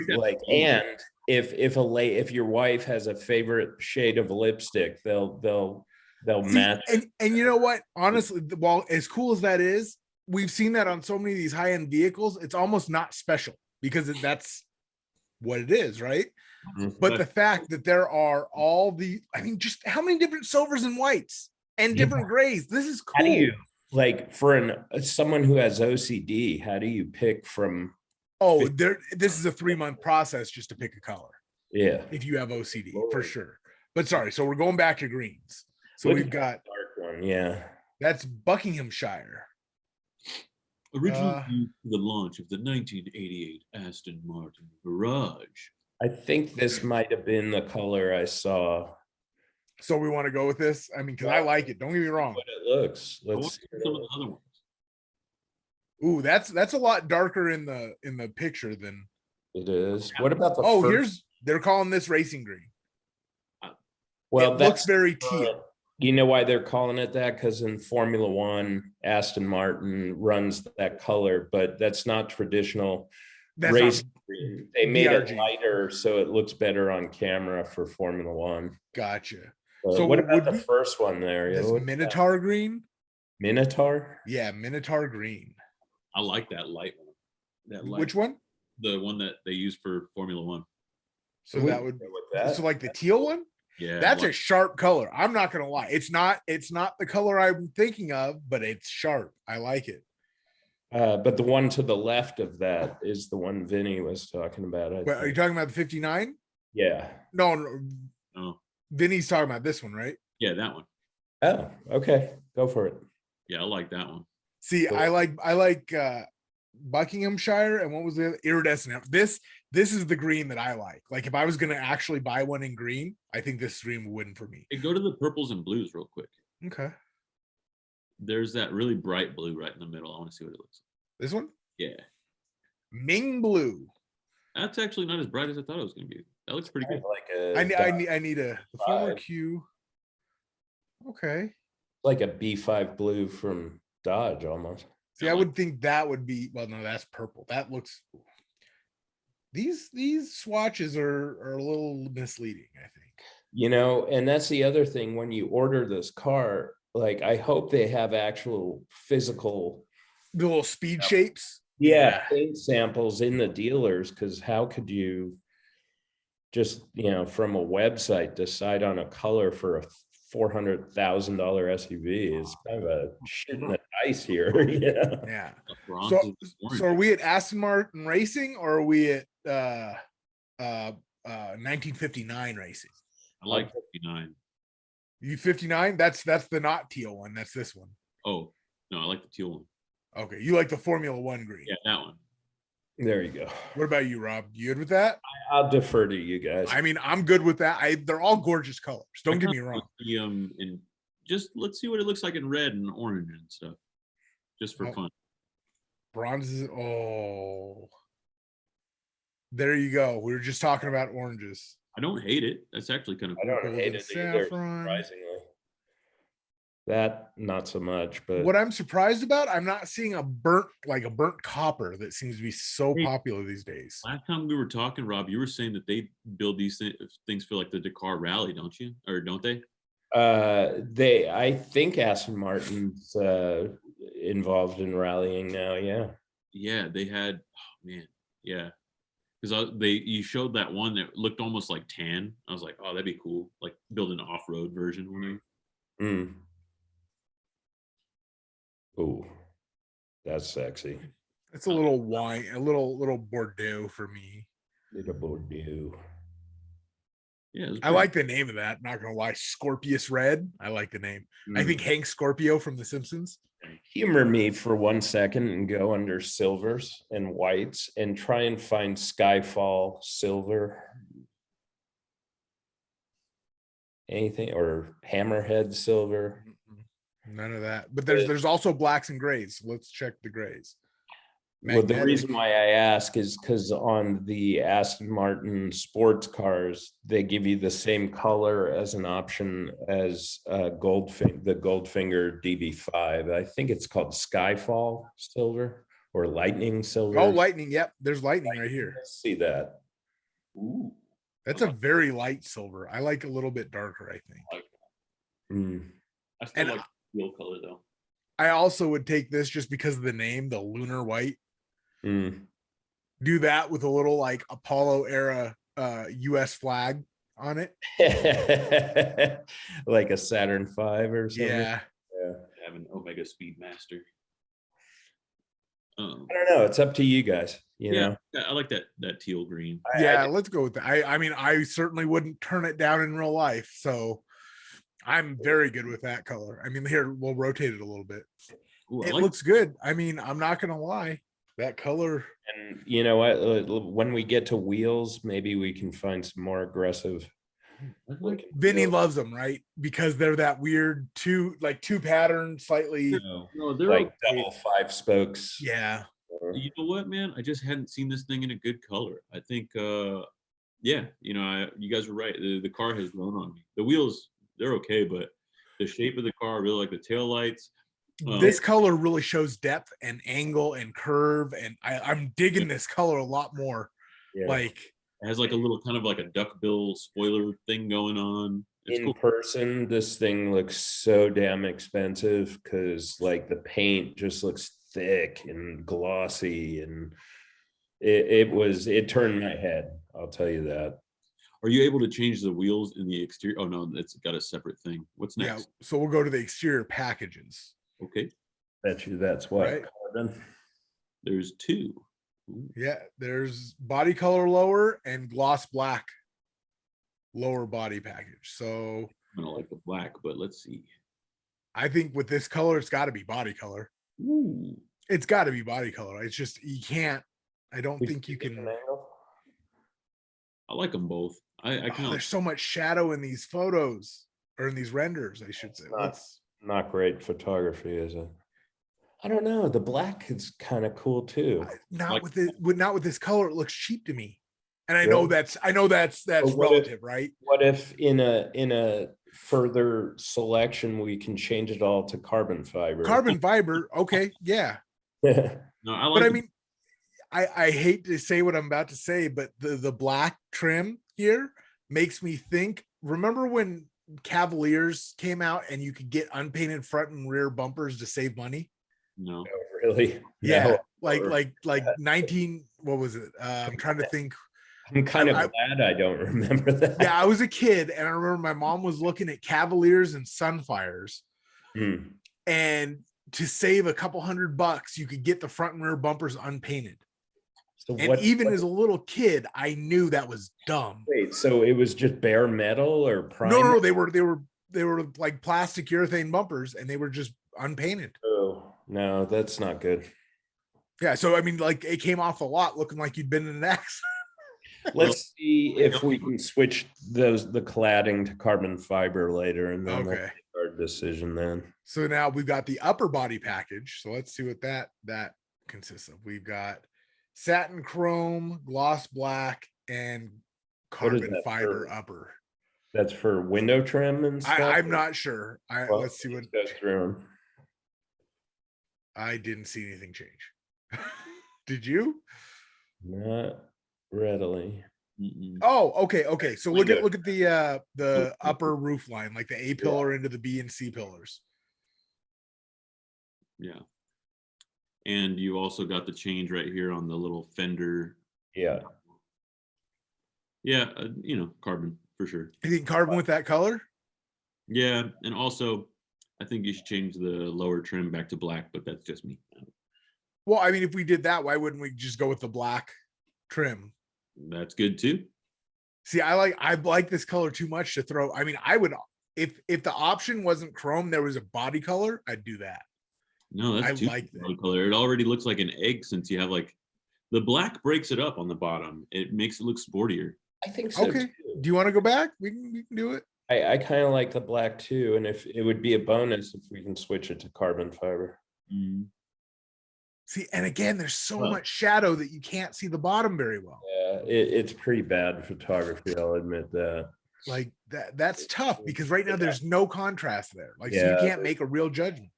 and if your wife has a favorite shade of lipstick, they'll match. And you know what? Honestly, while as cool as that is, we've seen that on so many of these high-end vehicles. It's almost not special because that's what it is, right? Mm-hmm. But the fact that there are all the, just how many different silvers and whites and different grays. This is cool. How do you, for someone who has OCD, how do you pick from? Oh, this is a 3-month process just to pick a color. Yeah. If you have OCD, for sure. But sorry, so we're going back to greens. So we've got dark one, yeah. That's Buckinghamshire. Originally used for the launch of the 1988 Aston Martin Garage. I think this might have been the color I saw. So we want to go with this? Because I like it. Don't get me wrong. What it looks. Let's see some of the other ones. Ooh, that's a lot darker in the picture than it is. What about the they're calling this racing green. Well, it looks very teal. You know why they're calling it that? Because in Formula One, Aston Martin runs that color, but that's not traditional racing green. They made it lighter so it looks better on camera for Formula One. Gotcha. So what about the first one there? This Minotaur green? Minotaur? Yeah, Minotaur green. I like that light one. Which one? The one that they use for Formula One. So that would so like the teal one? Yeah. That's a sharp color. I'm not gonna lie. It's not the color I'm thinking of, but it's sharp. I like it. But the one to the left of that is the one Vinny was talking about. Are you talking about the 59? Yeah. No. Oh. Vinny's talking about this one, right? Yeah, that one. Oh, okay. Go for it. Yeah, I like that one. See, cool. I like Buckinghamshire, and what was the iridescent? This is the green that I like. Like if I was gonna actually buy one in green, I think this green would win for me. Hey, go to the purples and blues real quick. Okay. There's that really bright blue right in the middle. I want to see what it looks like. This one? Yeah. Ming blue. That's actually not as bright as I thought it was gonna be. That looks pretty good. I need the former Q. Okay. Like a B5 blue from Dodge almost. See, I would think that would be, well, no, that's purple. That looks, these swatches are a little misleading, I think. And that's the other thing when you order this car, I hope they have actual physical. The little speed shapes. Yeah. Paint samples in the dealers, because how could you just, from a website decide on a color for a $400,000 SUV is kind of a shit in the dice here. Yeah. So are we at Aston Martin Racing or are we at 1959 Racing? I like 59. You 59? That's the not teal one. That's this one. Oh no, I like the teal one. Okay, you like the Formula One green. Yeah, that one. There you go. What about you, Rob? You good with that? I'll defer to you guys. I mean, I'm good with that. They're all gorgeous colors. Don't get me wrong. And just let's see what it looks like in red and orange and stuff, just for fun. Bronze is there you go. We were just talking about oranges. I don't hate it. That's actually kind of cool. I don't hate it either, surprisingly. That not so much, but what I'm surprised about, I'm not seeing a burnt copper that seems to be so popular these days. Last time we were talking, Rob, you were saying that they build these things for like the Dakar Rally, don't you? Or don't they? I think Aston Martin's involved in rallying now. Yeah, they had. Oh man, yeah, because you showed that one that looked almost like tan. I was like, oh, that'd be cool, like build an off-road version. Oh, that's sexy. It's a little wine, a little Bordeaux for me. Little Bordeaux. Yeah, I like the name of that. Not gonna lie, Scorpius Red. I like the name. I think Hank Scorpio from The Simpsons. Humor me for 1 second and go under silvers and whites and try and find Skyfall silver. Anything, or Hammerhead silver. None of that. But there's also blacks and grays. Let's check the grays. Well, the reason why I ask is because on the Aston Martin sports cars, they give you the same color as an option as the Goldfinger DB5. I think it's called Skyfall silver or Lightning silver. Oh, lightning. Yep. There's lightning right here. Let's see that. Ooh, that's a very light silver. I like a little bit darker, I think. I still like real color though. I also would take this just because of the name, the Lunar White. Do that with a little like Apollo era US flag on it. Like a Saturn V or something. Yeah. Have an Omega Speedmaster. I don't know. It's up to you guys. You know? I like that teal green. Let's go with that. I mean, I certainly wouldn't turn it down in real life. So I'm very good with that color. I mean, here, we'll rotate it a little bit. Ooh, it looks good. I mean, I'm not going to lie. That color. And you know what? When we get to wheels, maybe we can find some more aggressive. Vinny loves them, right? Because they're that weird two pattern, slightly. No, they're like double 5 spokes. Yeah. You know what, man? I just hadn't seen this thing in a good color. I think, you guys were right. The car has grown on me. The wheels, they're okay, but the shape of the car, I really like the tail lights. This color really shows depth and angle and curve, and I'm digging this color a lot more. Like it has like a little kind of like a duckbill spoiler thing going on. It's in cool. person, this thing looks so damn expensive because like the paint just looks thick and glossy, and it turned my head. I'll tell you that. Are you able to change the wheels in the exterior? Oh no, it's got a separate thing. What's next? Yeah, so we'll go to the exterior packages. Okay. Bet you that's what. Right. Carbon. There's 2. Ooh. Yeah, there's body color lower and gloss black lower body package. So I don't like the black, but let's see. I think with this color, it's got to be body color. Ooh. It's got to be body color. It's just you can't. I don't think you can. I like them both. I kind of. There's so much shadow in these photos or in these renders, I should say. Not great photography, is it? I don't know. The black is kind of cool too. Not with this color. It looks cheap to me, and I know that's relative, right? What if in a further selection we can change it all to carbon fiber? Carbon fiber, okay, yeah. No, but I mean, I hate to say what I'm about to say, but the black trim here makes me think. Remember when Cavaliers came out and you could get unpainted front and rear bumpers to save money? No, really? Yeah, no. like 19. What was it? I'm trying to think. I'm kind of glad I don't remember that. Yeah, I was a kid and I remember my mom was looking at Cavaliers and Sunfires, and to save a couple $100, you could get the front and rear bumpers unpainted. So even as a little kid, I knew that was dumb. Wait, so it was just bare metal or primer? No, they were like plastic urethane bumpers, and they were just unpainted. Oh no, that's not good. Yeah, so I mean, like it came off a lot looking like you'd been in an accident. Let's see if we can switch the cladding to carbon fiber later, and then we'll Okay. make our decision then. So now we've got the upper body package. So let's see what that consists of. We've got satin chrome, gloss black, and What is carbon that fiber for? upper. That's for window trim and stuff. I'm not sure. Well, Let's see what go through 'em. I didn't see anything change. Did you? Not readily. Oh, okay. So look Window. at the upper roof line, like the A pillar into the B and C pillars. Yeah. And you also got the change right here on the little fender. Yeah. Yeah, carbon for sure. You think carbon with that color? Yeah, and also I think you should change the lower trim back to black, but that's just me. Well, I mean, if we did that, why wouldn't we just go with the black trim? That's good too. See, I like this color too much to throw. I mean, I would if the option wasn't chrome, there was a body color, I'd do that. No, that's I too like that. color. It already looks like an egg since you have like the black breaks it up on the bottom. It makes it look sportier. I think so. Okay. Too. Do you want to go back? We can do it. I kind of like the black too, and if it would be a bonus if we can switch it to carbon fiber. Mm-hmm. See, and again, there's so much shadow that you can't see the bottom very well. Yeah, it's pretty bad photography. I'll admit that. Like that's tough because right now there's no contrast there. Like, so Yeah. you can't make a real judgment.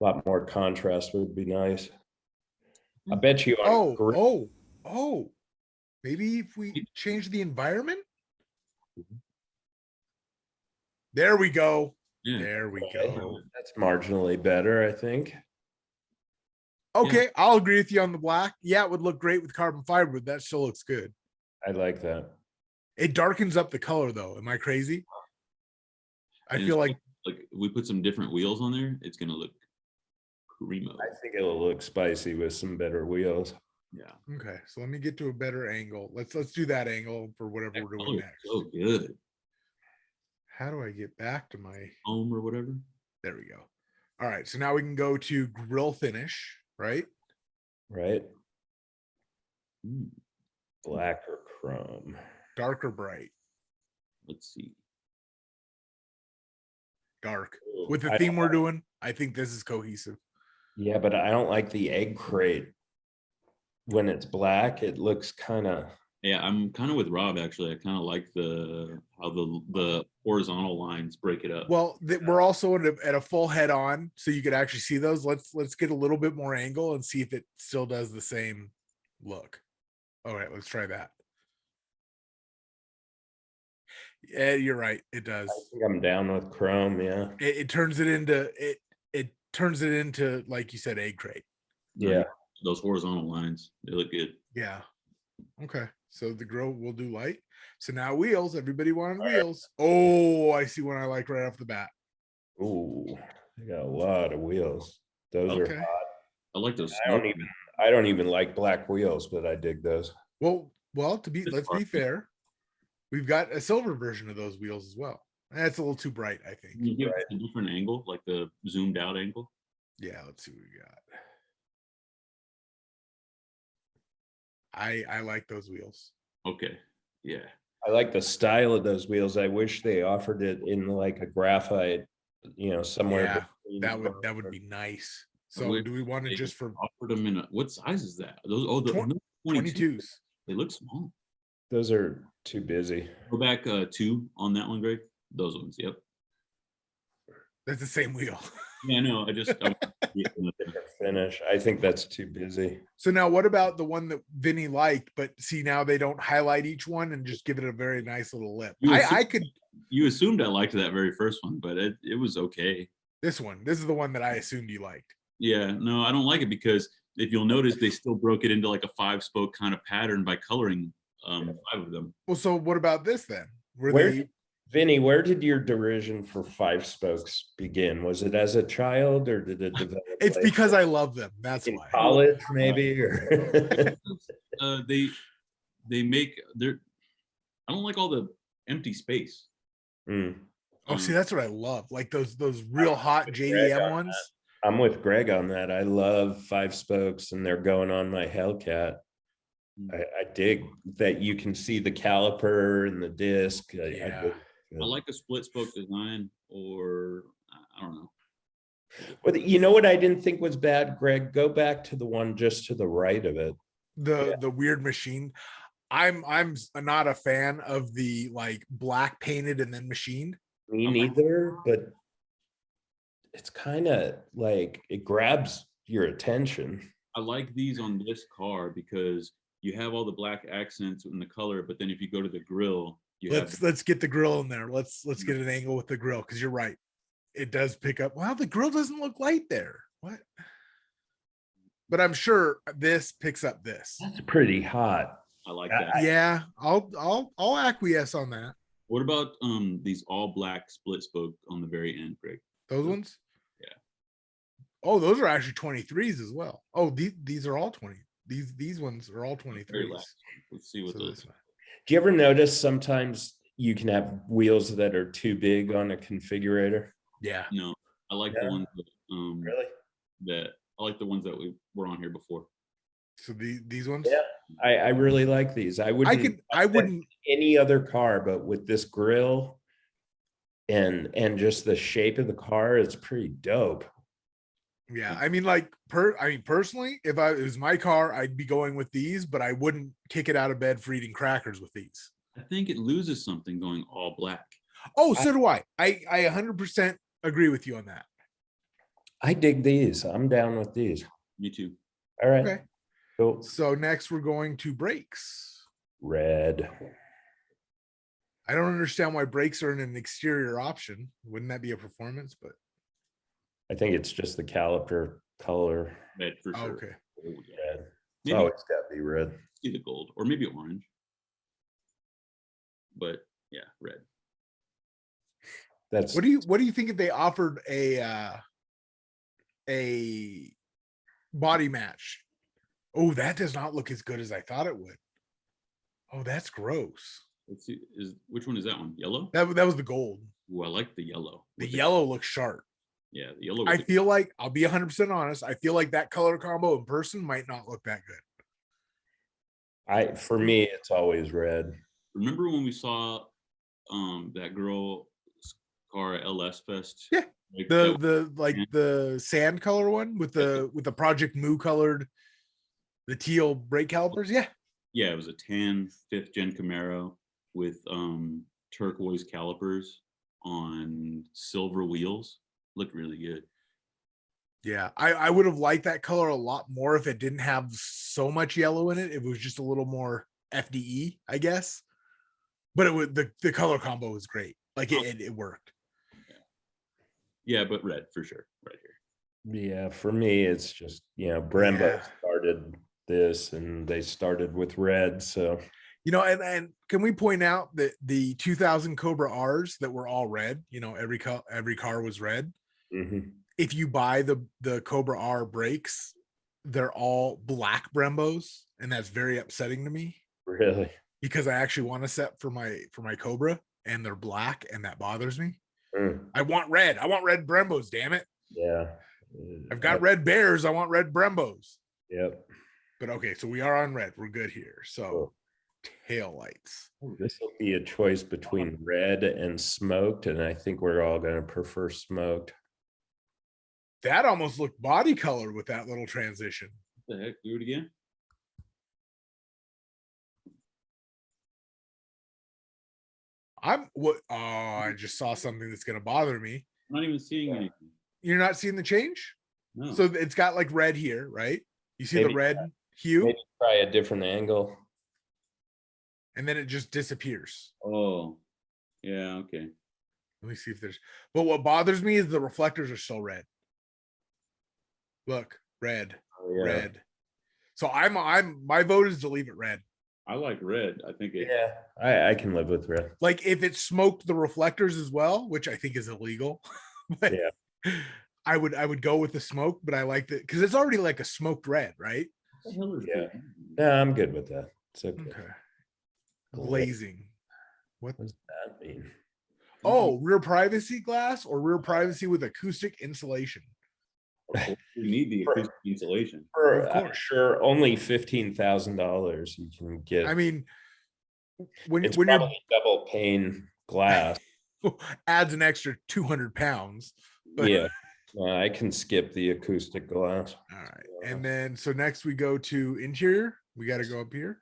A lot more contrast would be nice. I bet you. On Oh, maybe if we change the environment. There we go. Yeah. There we go. That's marginally better, I think. Okay, I'll agree with you on the black. Yeah, it would look great with carbon fiber, but that still looks good. I like that. It darkens up the color though. Am I crazy? I And feel it's like if we put some different wheels on there, it's gonna look primo. I think it'll look spicy with some better wheels. Yeah. okay. So let me get to a better angle. Let's do that angle for whatever That we're color doing is next. so good. How do I get back to my Home or whatever. there we go. All right. So now we can go to grill finish, right? Right? Hmm. Black or chrome. Dark or bright? Let's see. Dark. With the I theme don't we're like- doing, I think this is cohesive. Yeah, but I don't like the egg crate. When it's black, it looks kind of. Yeah, I'm kind of with Rob actually. I kind of like how the horizontal lines break it up. Well, we're also at a full head on, so you could actually see those. Let's get a little bit more angle and see if it still does the same look. All right, let's try that. Yeah, you're right. It does. I think I'm down with chrome. Yeah. It turns it into it turns it into, like you said, egg crate. Yeah. Those horizontal lines, they look good. Yeah. Okay. So the grill will do light. So now wheels. Everybody wanted wheels. Oh, I see one I like right off the bat. Ooh, I got a lot of wheels. Those Okay. are hot. I like those. I don't even like black wheels, but I dig those. Well, let's be fair. We've got a silver version of those wheels as well. That's a little too bright, I think. Can you give it a different angle, like the zoomed out angle? Yeah, let's see what we got. I like those wheels. Okay. Yeah. I like the style of those wheels. I wish they offered it in like a graphite, somewhere. Yeah, between that would be nice. I So wish do we want to they just for offered them in what size is that? Those the 22s? They look small. Those are too busy. Go back 2 on that one, Greg. Those ones. Yep. That's the same wheel. Yeah, I know. Finish. I think that's too busy. So now what about the one that Vinny liked, but see now they don't highlight each one and just give it a very nice little lip. You assumed I liked that very first one, but it was okay. This is the one that I assumed you liked. Yeah, no, I don't like it because if you'll notice, they still broke it into like a 5-spoke kind of pattern by coloring 5 of them. Well, so what about this then? Vinny, where did your derision for 5 spokes begin? Was it as a child or did it develop? It's because I love them. That's in why. College, maybe. Or They make I don't like all the empty space. Mm. Oh, see, that's what I love. Like those real hot JDM ones. I'm with Greg on that. I love 5 spokes, and they're going on my Hellcat. I dig that you can see the caliper and the disc. Yeah. I like a split spoke design, or I don't know. But you know what I didn't think was bad, Greg? Go back to the one just to the right of it. The weird machine. I'm not a fan of the like black painted and then machined. Me neither, but it's kind of like it grabs your attention. I like these on this car because you have all the black accents in the color, but then if you go to the grill, Let's get the grill in there. Let's get an angle with the grill, because you're right. It does pick up. Wow, the grill doesn't look light there. What? But I'm sure this picks up this. That's pretty hot. I like that. Yeah, I'll acquiesce on that. What about these all black split spoke on the very end, Greg? Those ones? Yeah. Oh, those are actually 23s as well. Oh, these are all 20. These ones are all 23s. Let's see what those are. Do you ever notice sometimes you can have wheels that are too big on a configurator? Yeah. No, I like the ones that, Really? that I like the ones that we were on here before. So these ones? Yeah. I really like these. I wouldn't any other car, but with this grill and just the shape of the car, it's pretty dope. Yeah, I mean, like, personally, if it was my car, I'd be going with these, but I wouldn't kick it out of bed for eating crackers with these. I think it loses something going all black. Oh, so do I. I 100% agree with you on that. I dig these. I'm down with these. Me too. All right. Okay. Cool. So next we're going to brakes. Red. I don't understand why brakes are in an exterior option. Wouldn't that be a performance? But I think it's just the caliper color. Red for sure. okay. Oh, yeah. Red. Maybe Oh, it's got to be red. either gold or maybe orange. But yeah, red. That's What do you think if they offered a body match? Oh, that does not look as good as I thought it would. Oh, that's gross. Let's see. Which one is that one? Yellow? That was the gold. Ooh, I like the yellow. The yellow looks sharp. Yeah, the yellow. I feel like, I'll be 100% honest, I feel like that color combo in person might not look that good. for me, it's always red. Remember when we saw that girl car at LS Fest? Yeah. Like, The sand color one with the Project Moo colored, the teal brake calipers. Yeah. Yeah, it was a tan 5th gen Camaro with turquoise calipers on silver wheels. Looked really good. Yeah, I would have liked that color a lot more if it didn't have so much yellow in it. It was just a little more FDE, I guess. But it would the color combo was great. Like it worked. Yeah, but red for sure, right here. Yeah, for me, it's just, Brembo started this and they started with red. So, and can we point out that the 2000 Cobra R's that were all red, every car was red. mm-hmm. If you buy the Cobra R brakes, they're all black Brembos, and that's very upsetting to me. Really? Because I actually want a set for my Cobra, and they're black, and that bothers me. I want red. I want red Brembos, damn it. Yeah. I've got red Bears. I want red Brembos. Yep. But okay, so we are on red. We're good here. So Cool. Tail lights. This will be a choice between red and smoked, and I think we're all going to prefer smoked. That almost looked body color with that little transition. What the heck? Do it again? I just saw something that's going to bother me. I'm not even seeing anything. You're not seeing the change? No. So it's got like red here, right? You see Maybe, the red hue? Maybe try a different angle. And then it just disappears. Oh, yeah. Okay. Let me see if but what bothers me is the reflectors are so red. Look, red, red. So my vote is to leave it red. I like red. I think it. Yeah, I can live with red. Like if it smoked the reflectors as well, which I think is illegal. But yeah. I would go with the smoke, but I like it because it's already like a smoked red, right? Yeah. No, I'm good with that. It's okay. Glazing. What does that mean? Oh, rear privacy glass or rear privacy with acoustic insulation. Of course, we need the acoustic insulation. For, Of I'm course. sure only $15,000 you can get. I mean, when it's when you're probably double pane glass. adds an extra 200 pounds. But Yeah, I can skip the acoustic glass. all right. And then so next we go to interior. We got to go up here.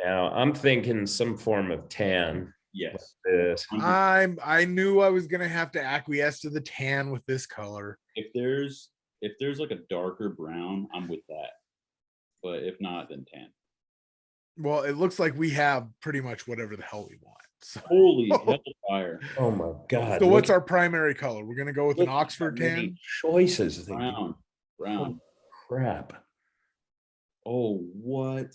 Now I'm thinking some form of tan. Yes. This. I knew I was gonna have to acquiesce to the tan with this color. If there's like a darker brown, I'm with that. But if not, then tan. Well, it looks like we have pretty much whatever the hell we want. So, Holy hellfire. Oh my God. so what's our primary color? We're gonna go with an look at Oxford how many tan. choices? Brown. Brown. Crap. Oh, what?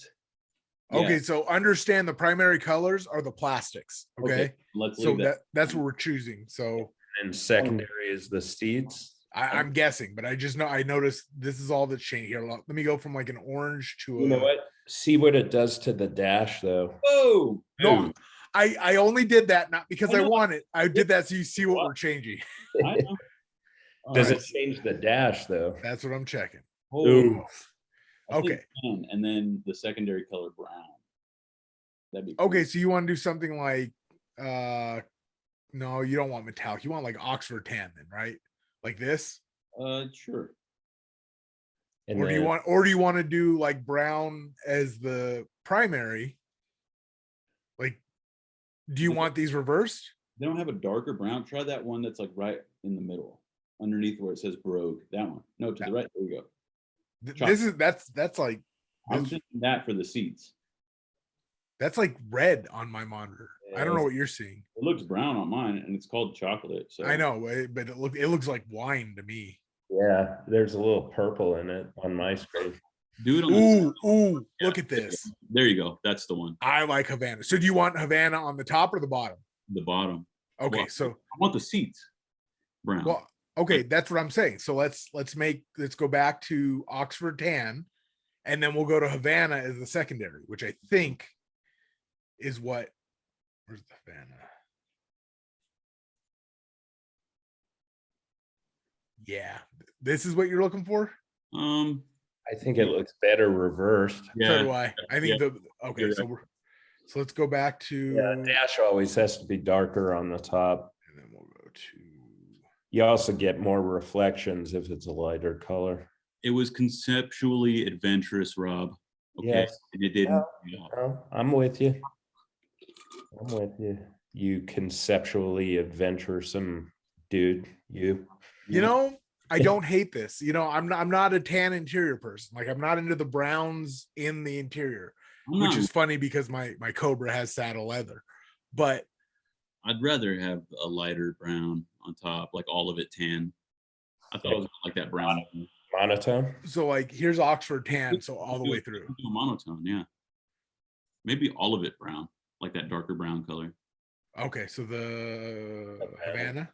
Okay, Yeah. so understand the primary colors are the plastics. Okay, Let's so leave that. that's what we're choosing. So And secondary is the seats. I'm guessing, but I just know I noticed this is all that's changed here. Let me go from like an orange to You know what? See what it does to the dash, though. Oh, No, dude. I only did that not because I I know. want it. I did that so you see what we're changing. I know. All Does right. it change the dash, though? That's what I'm checking. Holy- Ooh. I think Okay. tan, and then the secondary color brown. That'd be Okay, cool. so you want to do something like no, you don't want metallic. You want like Oxford tan then, right? Like this? Sure. And Or do you want to do like brown as the primary? Like, do you want these reversed? They don't have a darker brown. Try that one that's like right in the middle, underneath where it says Brogue. That one. No, to the right. There you go. This is that's like I'm thinking that for the seats. that's like red on my monitor. I don't know what you're seeing. It looks brown on mine, and it's called chocolate. So I know, but it looks like wine to me. Yeah, there's a little purple in it on my screen. do it on the. Ooh, look at this. There you go. That's the one. I like Havana. So do you want Havana on the top or the bottom? The bottom. Okay, Well, so I want the seats brown. well, okay, that's what I'm saying. So let's go back to Oxford tan, and then we'll go to Havana as the secondary, which I think is what. Where's the Havana? Yeah, this is what you're looking for. I think it looks better reversed. Yeah. So do I. I think okay. You're So let's go back to Yeah, dash always has to be darker on the top. and then we'll go to You also get more reflections if it's a lighter color. It was conceptually adventurous, Rob. Okay. Yes. And it didn't. Oh, I'm with you. I'm with you. You conceptually adventuresome dude. You. You know, I don't hate this. You know, I'm not a tan interior person. Like I'm not into the browns in the interior, which is funny because my Cobra has saddle leather. But I'd rather have a lighter brown on top, like all of it tan. I thought it was like that brown. Monotone. so like here's Oxford tan, so all the way through. Do a monotone, yeah. Maybe all of it brown, like that darker brown color. Okay, so the Havana.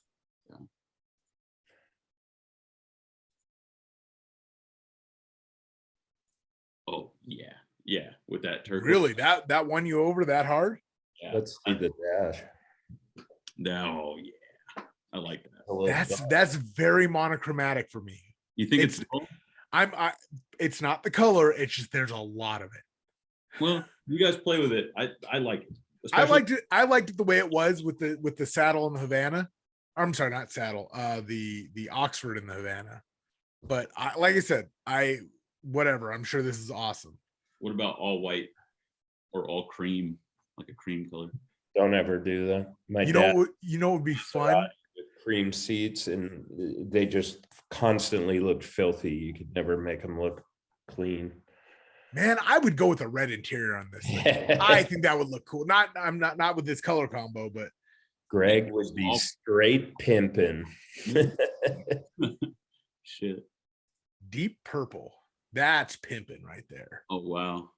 Oh yeah, yeah. With that turquoise. Really, that won you over that hard? Yeah. Let's see the dash. Oh yeah, I like that. A little That's very monochromatic for me. You think it's, It's not the color, it's just there's a lot of it. well? You guys play with it. I like it. I Especially- liked it the way it was with the saddle and the Havana. I'm sorry, not saddle. The Oxford and the Havana. But like I said, whatever. I'm sure this is awesome. What about all white or all cream, like a cream color? Don't ever do that. My You dad know what would be fun? with cream seats, and they just constantly looked filthy. You could never make them look clean. Man, I would go with a red interior on this thing. I think that would look cool. I'm not with this color combo, but Greg would be straight pimping. Shit. deep purple. That's pimping right there. Oh wow.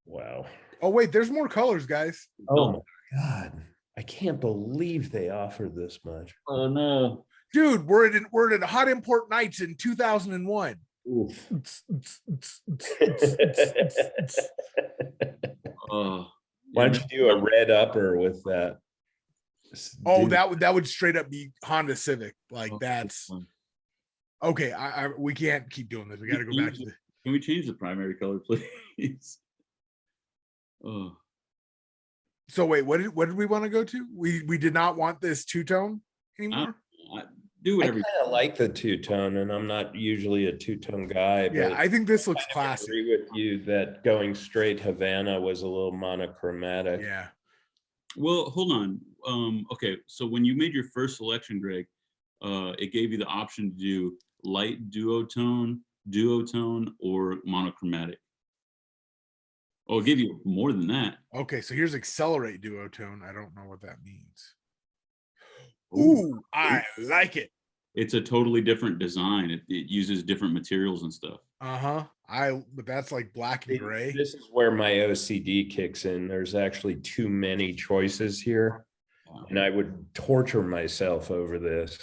Wow. Oh wait, there's more colors, guys. Oh my God. I can't believe they offered this much. Oh no. Dude, we're at Hot Import Nights in 2001. Oof. Oh. Why don't you do a red upper with that? Oh, Dude, that would straight up be Honda Civic. Like that's Okay, we can't keep doing this. We got to go back to the. Can we change the primary color, please? Oh, So wait, what did we want to go to? We did not want this two-tone anymore. do I whatever. kind of like the two-tone, and I'm not usually a two-tone guy, Yeah, but I think this looks I classy. agree with you that going straight Havana was a little monochromatic. Yeah. Well, hold on. Okay, so when you made your first selection, Greg, it gave you the option to do light duotone, or monochromatic. Oh, it gave you more than that. Okay, so here's accelerate duotone. I don't know what that means. Ooh. Ooh, I like it. It's a totally different design. It uses different materials and stuff. But that's like black and gray. This is where my OCD kicks in. There's actually too many choices here, and I would torture myself over this.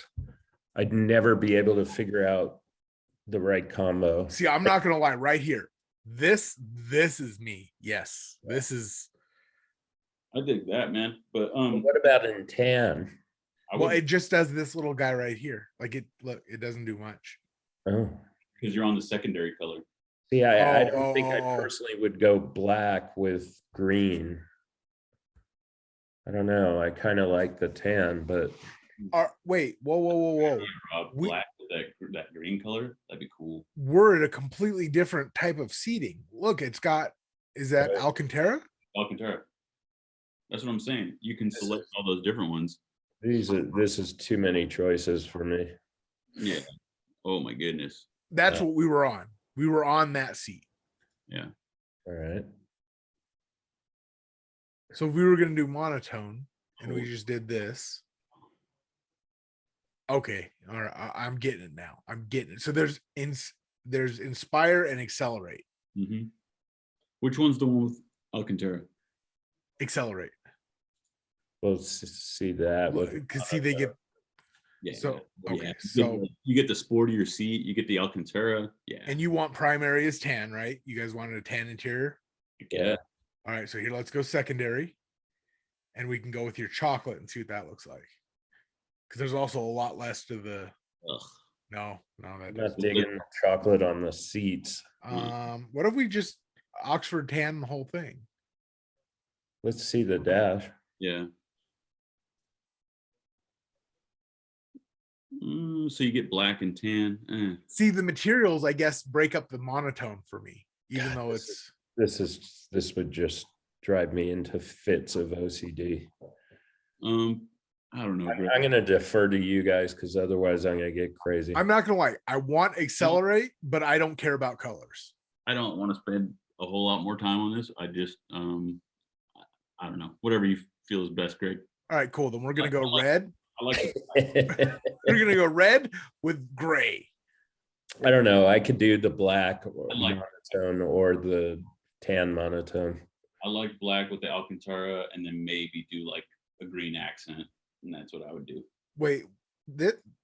I'd never be able to figure out the right combo. See, I'm not gonna lie, right here. This is me. Yes, this is. I dig that, man. But What about in tan? Well, it just does this little guy right here. Like it doesn't do much. Oh, because you're on the secondary color. see, I don't think I personally would go black with green. I don't know. I kind of like the tan, but Wait, whoa. Black with that green color, that'd be cool. We're at a completely different type of seating. Look, is that Alcantara? Alcantara. That's what I'm saying. You can select all those different ones. this is too many choices for me. Yeah. Oh my goodness. That's what we were on. We were on that seat. Yeah. All right. So we were gonna do monotone, and we just did this. Okay, all right. I'm getting it now. I'm getting it. So there's inspire and accelerate. Mm-hmm. Which one's the one with Alcantara? Accelerate. We'll see that. Because see, they get. Yeah. So okay, yeah. so you get the sportier seat. You get the Alcantara. Yeah. and you want primary as tan, right? You guys wanted a tan interior. Yeah. All right, so here let's go secondary, and we can go with your chocolate and see what that looks like. Because there's also a lot less to the. Ugh. No, that I'm doesn't. not digging chocolate on the seats. What if we just Oxford tan the whole thing? Let's see the dash. Yeah. So you get black and tan. See, the materials, I guess, break up the monotone for me, even though it's. This would just drive me into fits of OCD. I don't know. I'm going to defer to you guys because otherwise I'm going to get crazy. I'm not gonna lie. I want accelerate, but I don't care about colors. I don't want to spend a whole lot more time on this. I just, I don't know. Whatever you feel is best, Greg. All right, cool. Then we're gonna go red. I like it. We're gonna go red with gray. I don't know. I could do the black or like monotone or the tan monotone. I like black with the Alcantara, and then maybe do like a green accent, and that's what I would do. Wait,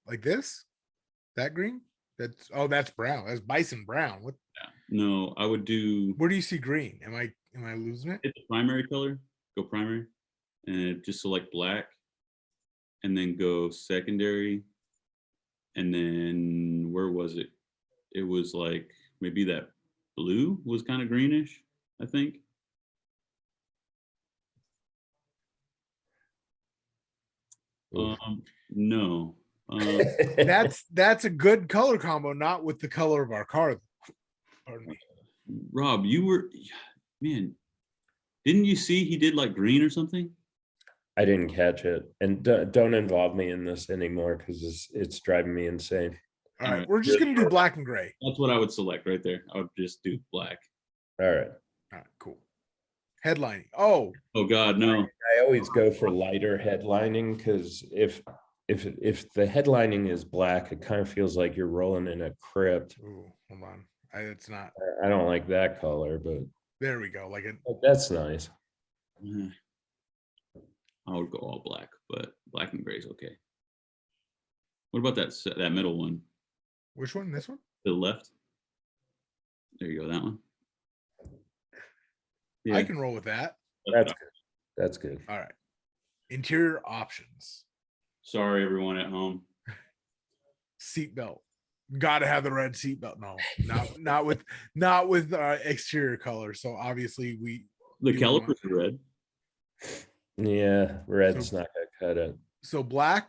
like this? That green? That's brown. That's bison brown. What? Yeah. No, I would do. Where do you see green? Am I losing it? Hit the primary color. Go primary, and just select black, and then go secondary, and then where was it? It was like maybe that blue was kind of greenish, I think. No. That's a good color combo, not with the color of our car. Pardon me. Rob, man, didn't you see he did like green or something? I didn't catch it. And don't involve me in this anymore because it's driving me insane. All right, we're just gonna do black and gray. That's what I would select right there. I would just do black. All right. All right, cool. Headlining. Oh God, no. I always go for lighter headlining because if the headlining is black, it kind of feels like you're rolling in a crypt. Ooh, hold on. It's not. I don't like that color, but There we go. that's nice. I would go all black, but black and gray is okay. What about that middle one? Which one? This one? To the left. There you go. That one. Yeah, I can roll with that. That's good. That's good. All right. Interior options. Sorry, everyone at home. Seat belt. Gotta have the red seatbelt. No, not with exterior color. So obviously The we calipers are red. Yeah, red's So- not gonna cut it. so black,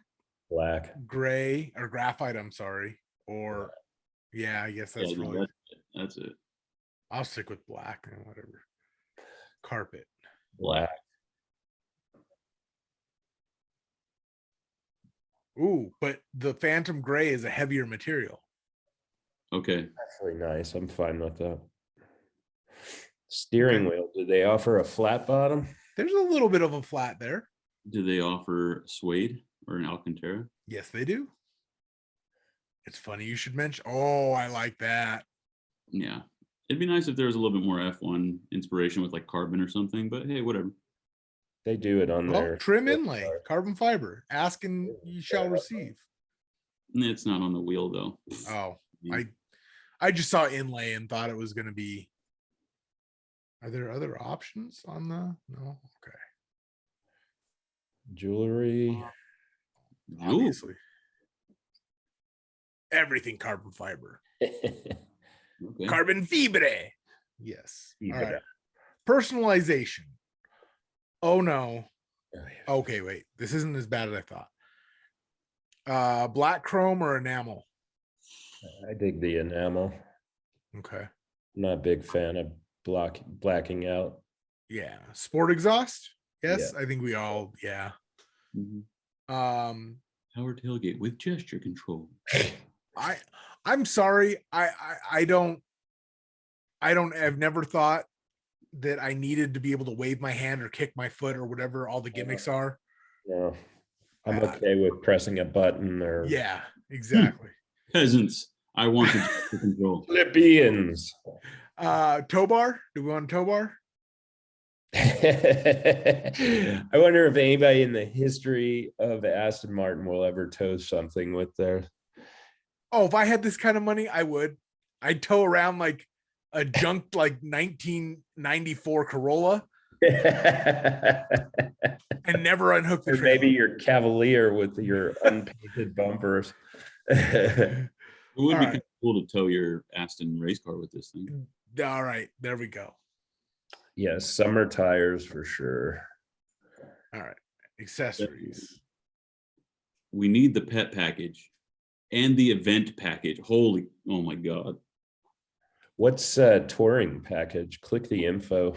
Black. gray, or graphite. I'm sorry, or yeah, I guess that's Yeah, no, really. that's it. I'll stick with black and whatever. Carpet. Black. Ooh, but the Phantom Gray is a heavier material. Okay. Actually nice. I'm fine with that. Steering wheel. Do they offer a flat bottom? There's a little bit of a flat there. Do they offer suede or an Alcantara? Yes, they do. It's funny you should mention. Oh, I like that. Yeah. It'd be nice if there was a little bit more F1 inspiration with like carbon or something, but hey, whatever. They do it on Well, their trim inlay, carbon fiber. Ask and you shall receive. It's not on the wheel though. Oh, Yeah. I just saw inlay and thought it was going to be. Are there other options on the? No. Okay. jewelry. Ooh, Obviously. Everything carbon fiber. okay. Carbon fibre. Yes. All Fibre. right. Personalization. Oh no. Oh, yeah. Okay, wait. This isn't as bad as I thought. Black chrome or enamel? I dig the enamel. Okay. I'm not a big fan of blacking out. Yeah. Sport exhaust? Yes, I think we all, yeah. Mhm. Um, Power tailgate with gesture control. I'm sorry. I've never thought that I needed to be able to wave my hand or kick my foot or whatever all the gimmicks are. No, I'm okay with pressing a button or Yeah, exactly. Peasants, I want the gesture control. Philippians. Tow bar? Do we want a tow bar? I wonder if anybody in the history of Aston Martin will ever tow something with their. Oh, if I had this kind of money, I would. I'd tow around like a junk like 1994 Corolla and never unhook the Or trailer. maybe your Cavalier with your unpainted bumpers. It would All be right. kind of cool to tow your Aston race car with this thing. All right, there we go. Yes, summer tires for sure. All right, accessories. We need the pet package and the event package. Holy, oh my God. What's touring package? Click the info.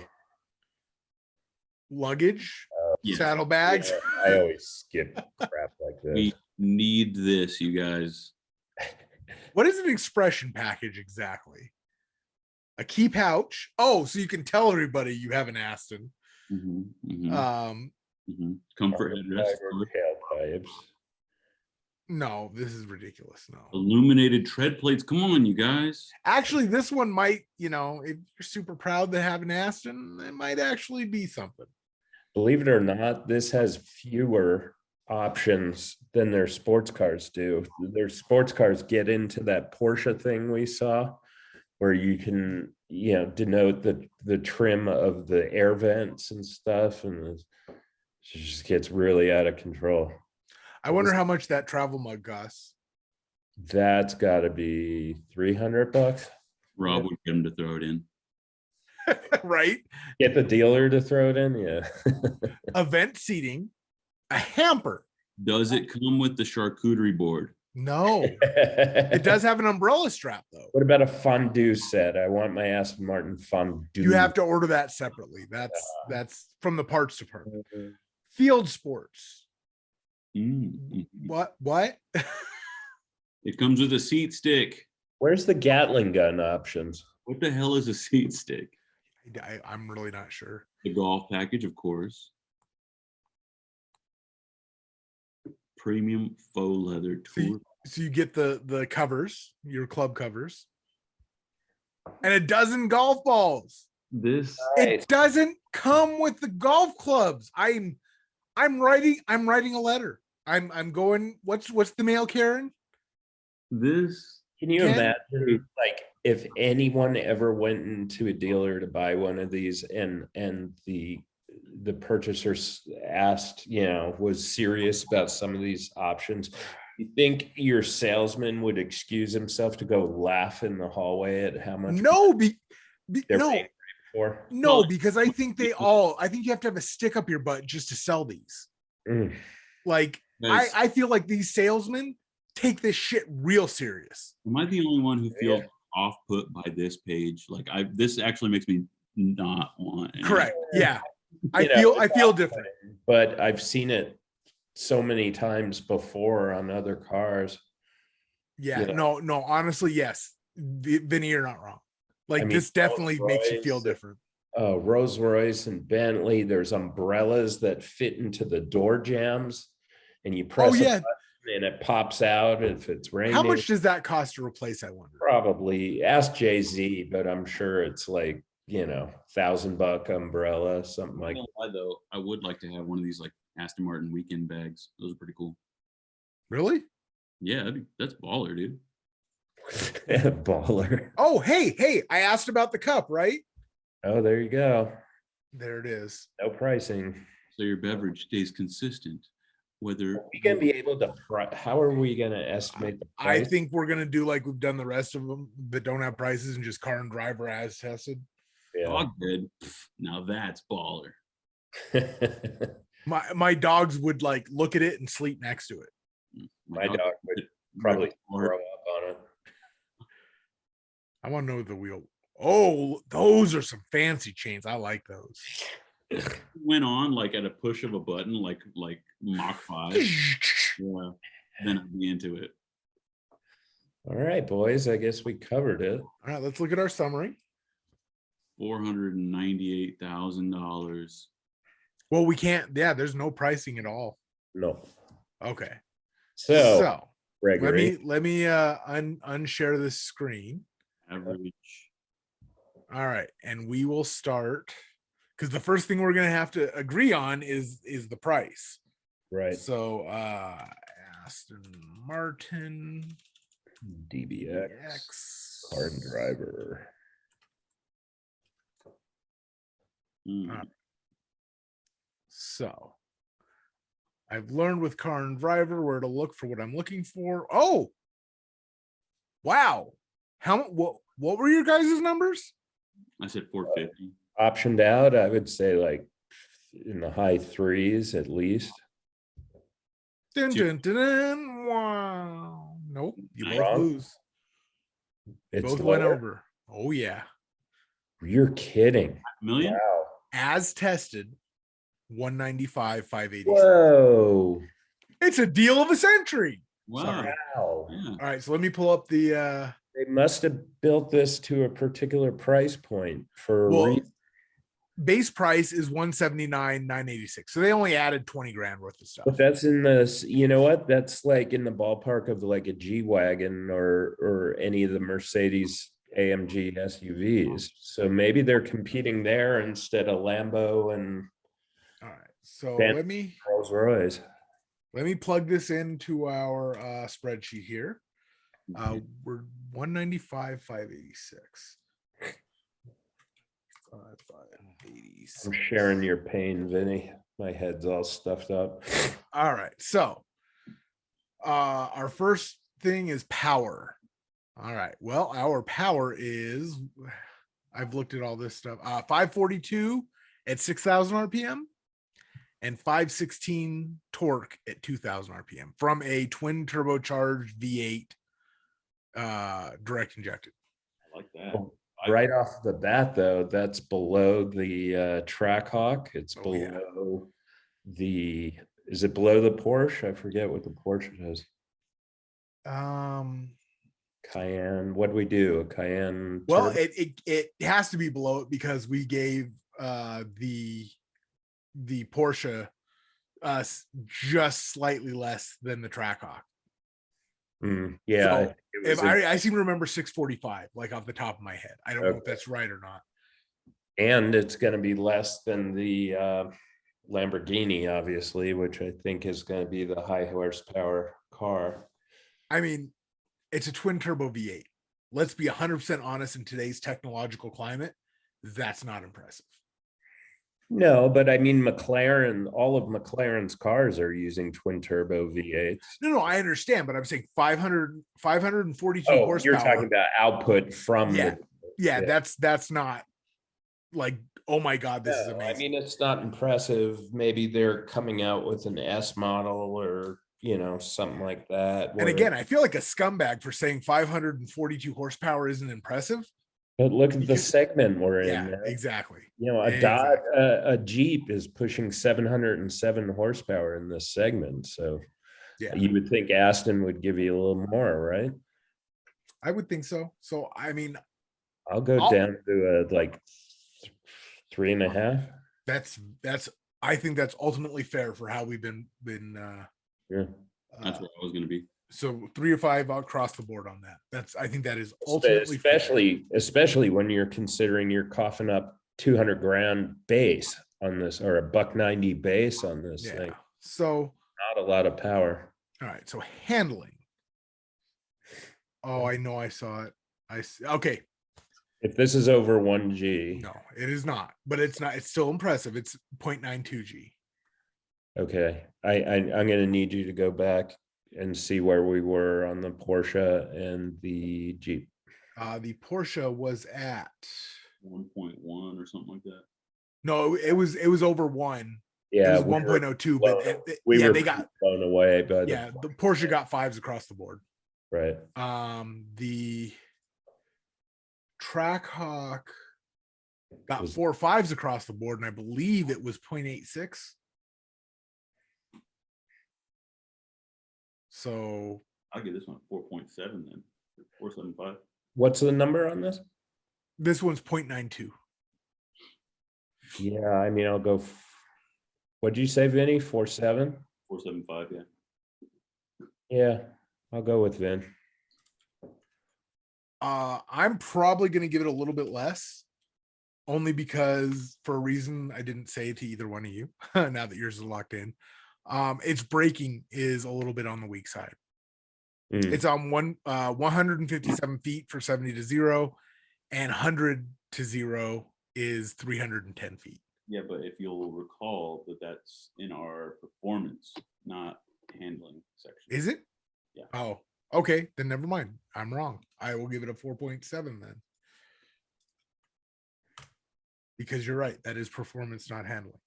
Luggage, Yeah. saddlebags. Yeah, I always skip crap like this. We need this, you guys. What is an expression package exactly? A key pouch. Oh, so you can tell everybody you have an Aston. Mhm, mhm, Um, mhm. Comfort headrest, of course. Tailpipes. no, this is ridiculous. No. Illuminated tread plates. Come on, you guys. Actually, this one might, if you're super proud to have an Aston, it might actually be something. Believe it or not, this has fewer options than their sports cars do. Their sports cars get into that Porsche thing we saw, where you can, denote the trim of the air vents and stuff, and it just gets really out of control. I wonder how much that travel mug costs. That's got to be $300. Rob would get him to throw it in. Right? Get the dealer to throw it in, yeah. Event seating, a hamper. Does it come with the charcuterie board? No, it does have an umbrella strap though. What about a fondue set? I want my Aston Martin fondue. You have to order that separately. That's from the parts department. Field sports. Mm. What? It comes with a seat stick. Where's the Gatling gun options? What the hell is a seat stick? I'm really not sure. The golf package, of course. Premium faux leather tour. So you get the covers, your club covers, and a dozen golf balls. This It doesn't come with the golf clubs. I'm writing a letter. I'm going. What's the mail, Karen? this Can you Ken? imagine, like, if anyone ever went into a dealer to buy one of these and the purchaser asked, was serious about some of these options, You think your salesman would excuse himself to go laugh in the hallway at how much No, they're no, paying for? no, Well, because I think you have to have a stick up your butt just to sell these. Mm. Like, Guys, I feel like these salesmen take this shit real serious. am I the only one who feels Yeah. off put by this page? Like this actually makes me not want any. Correct. Yeah. I You know, feel different. But I've seen it so many times before on other cars. Yeah. You know. No, honestly, yes. Vinny, you're not wrong. Like, I mean, this definitely makes you feel Rolls-Royce, different. Rolls Royce and Bentley, there's umbrellas that fit into the door jambs, and you press a yeah. button and it pops out if it's raining. How much does that cost to replace, I wonder? Probably ask Jay-Z, but I'm sure it's like, $1,000 umbrella, something like Why though? I would like to have one of these like Aston Martin weekend bags. Those are pretty cool. Really? Yeah, that's baller, dude. baller. Oh, hey, I asked about the cup, right? Oh, there you go. There it is. No pricing. So your beverage stays consistent, whether Are we gonna be able to how are we gonna estimate the I price? think we're gonna do like we've done the rest of them that don't have prices and just car and driver as tested. Yeah. dog bed. Now that's baller. My dogs would like look at it and sleep next to it. My dog would probably throw up on it. I want to know the wheel. Oh, those are some fancy chains. I like those. Went on like at a push of a button, like Mach 5. Yeah, then I'd be into it. All right, boys. I guess we covered it. All right, let's look at our summary. $498,000. Well, we can't. Yeah, there's no pricing at all. No. Okay. So Gregory, let me unshare this screen. Average. All right, and we will start because the first thing we're gonna have to agree on is the price. right? So Aston Martin DBX car and driver. So I've learned with car and driver where to look for what I'm looking for. Oh, wow. What were your guys' numbers? I said 450. Optioned out, I would say like in the high threes at least. Dun, dun, dun, dun. Wow. Nope. You both Wrong. lose. It's Both went lower. over. Oh yeah. You're kidding. $1,000,000? Wow. As tested, 195, 586. Whoa. It's a deal of a century. Wow. Sorry. Wow. Yeah. All right, so let me pull up the They must have built this to a particular price point for a well, reason. base price is 179,986. So they only added 20 grand worth of stuff. But that's in the, you know what? That's like in the ballpark of like a G-Wagon or any of the Mercedes AMG SUVs. So maybe they're competing there instead of Lambo and All right. So Ben- let me Rolls-Royce. plug this into our spreadsheet here. We're 195, 586. 586. I'm sharing your pain, Vinny. My head's all stuffed up. All right. So our first thing is power. All right. Well, our power is, I've looked at all this stuff. 542 at 6,000 RPM and 516 torque at 2,000 RPM from a twin turbocharged V8 direct injected. I like that. Right off the bat, though, that's below the Trackhawk. It's Oh, yeah. below the. Is it below the Porsche? I forget what the Porsche does. Cayenne. What do we do? A Cayenne. Well, Turbo? it has to be below it because we gave the Porsche just slightly less than the Trackhawk. Yeah. So, it was I seem to remember 645, like off the top of my head. I don't know if that's right or not. and it's going to be less than the Lamborghini, obviously, which I think is going to be the high horsepower car. I mean, it's a twin turbo V8. Let's be 100% honest, in today's technological climate, that's not impressive. No, but I mean, McLaren, all of McLaren's cars are using twin turbo V8s. No, I understand, but I'm saying 542 Oh, horsepower. you're talking about output from Yeah. the. Yeah, that's not like, oh my God, this is No, amazing. I mean, it's not impressive. Maybe they're coming out with an S model or, something like that. And again, I feel like a scumbag for saying 542 horsepower isn't impressive. But look at the because- segment we're in. Yeah, Man. exactly. A Jeep is pushing 707 horsepower in this segment. So Yeah, you would think Aston would give you a little more, right? I would think so. So, I mean, I'll go down to like 3.5. I think that's ultimately fair for how we've been Yeah. That's where I was going to be. So 3 or 5 across the board on that. I think that is ultimately especially when you're considering you're coughing up 200 grand base on this, or a $190 base on this thing. So Not a lot of power. all right. So handling. Oh, I know. I saw it. I see. Okay. If this is over 1G. No, it is not. But it's not. It's still impressive. It's 0.92 G. Okay. I'm going to need you to go back and see where we were on the Porsche and the Jeep. The Porsche was at 1.1 or something like that. no, it was over 1. Yeah, it was 1.02, but they got blown away by the Porsche got 5s across the board. Right. The Trackhawk got 4 5s across the board, and I believe it was 0.86. So I'll give this one 4.7 then. 4.75. What's the number on this? this one's 0.92. Yeah, I mean, I'll go. What'd you say, Vinny? 4.7? 4.75, yeah. Yeah, I'll go with Vin. I'm probably going to give it a little bit less, only because for a reason I didn't say to either one of you. Now that yours is locked in, its braking is a little bit on the weak side. It's on 157 feet for 70 to 0, and 100 to 0 is 310 feet. Yeah, but if you'll recall that that's in our performance, not handling section. Is it? Yeah. Oh, okay. Then never mind. I'm wrong. I will give it a 4.7 then. Because you're right. That is performance, not handling.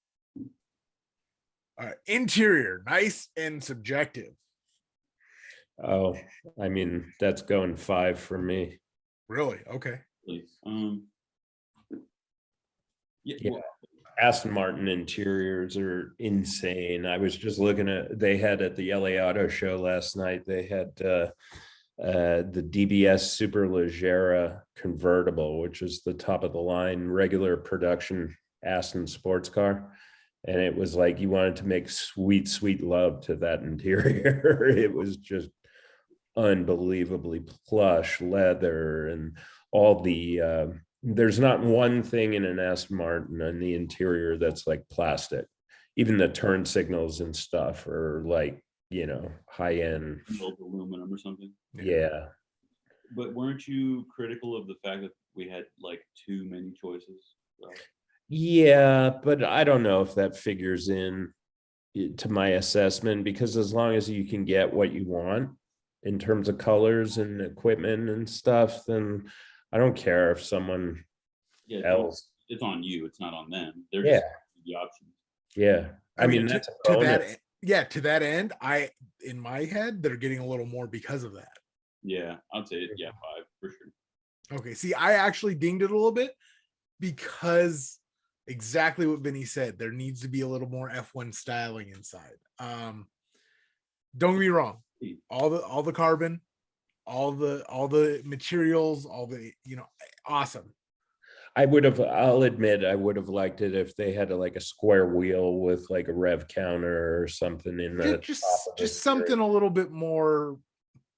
All right. Interior, nice and subjective. Oh, I mean, that's going 5 for me. Really? Okay. Please. Yeah. Aston Martin interiors are insane. I was just looking at, they had at the LA Auto Show last night, they had the DBS Superleggera convertible, which is the top of the line regular production Aston sports car. And it was like you wanted to make sweet, sweet love to that interior. It was just unbelievably plush leather and all the there's not one thing in an Aston Martin on the interior that's like plastic. Even the turn signals and stuff are like, high end aluminum or something. Yeah. But weren't you critical of the fact that we had like too many choices? Yeah, but I don't know if that figures in to my assessment, because as long as you can get what you want in terms of colors and equipment and stuff, then I don't care if someone else. It's on you. It's not on them. They're Yeah. just the options. Yeah. I mean, that's a bonus. To that end, in my head, they're getting a little more because of that. Yeah, I'd say 5 for sure. Okay. See, I actually dinged it a little bit because exactly what Vinny said. There needs to be a little more F1 styling inside. Don't get me wrong. All the carbon, all the materials, all the awesome. I'll admit I would have liked it if they had a square wheel with like a rev counter or something in the just something a little bit more.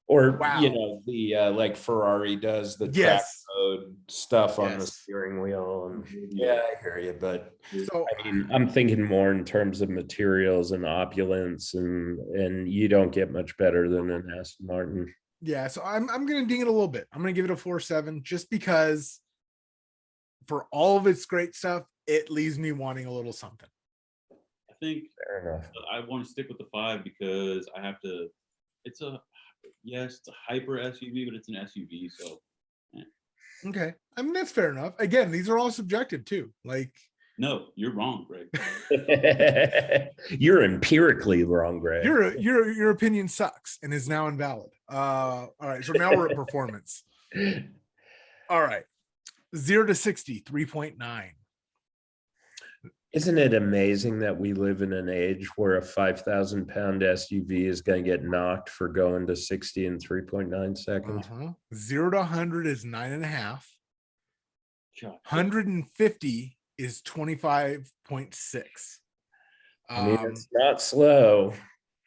Or wow. The like Ferrari does the track mode stuff on the steering wheel, and I hear you, but so I mean, I'm thinking more in terms of materials and opulence, and you don't get much better than an Aston Martin. Yeah, so I'm gonna ding it a little bit. I'm gonna give it a 4.7 just because for all of its great stuff, it leaves me wanting a little something. I think Fair enough. I want to stick with the 5 because I have to. It's a hyper SUV, but it's an SUV, so. Okay, I mean that's fair enough. Again, these are all subjective too. Like, No, you're wrong, Greg. You're empirically wrong, Greg. your opinion sucks and is now invalid. All right, so now we're at performance. All right, 0 to 60, 3.9. Isn't it amazing that we live in an age where a 5,000-pound SUV is going to get knocked for going to 60 in 3.9 seconds? 0 to 100 is 9.5. God. 150 is 25.6. I mean, it's not slow.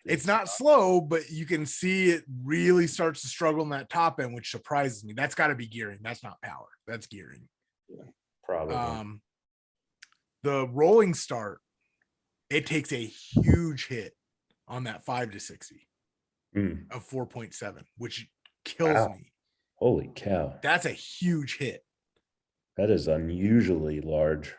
It's not slow, but you can see it really starts to struggle in that top end, which surprises me. That's got to be gearing. That's not power. That's gearing. Yeah, probably. The rolling start, it takes a huge hit on that 5 to 60 of 4.7, which kills me. Holy cow. That's a huge hit. That is unusually large.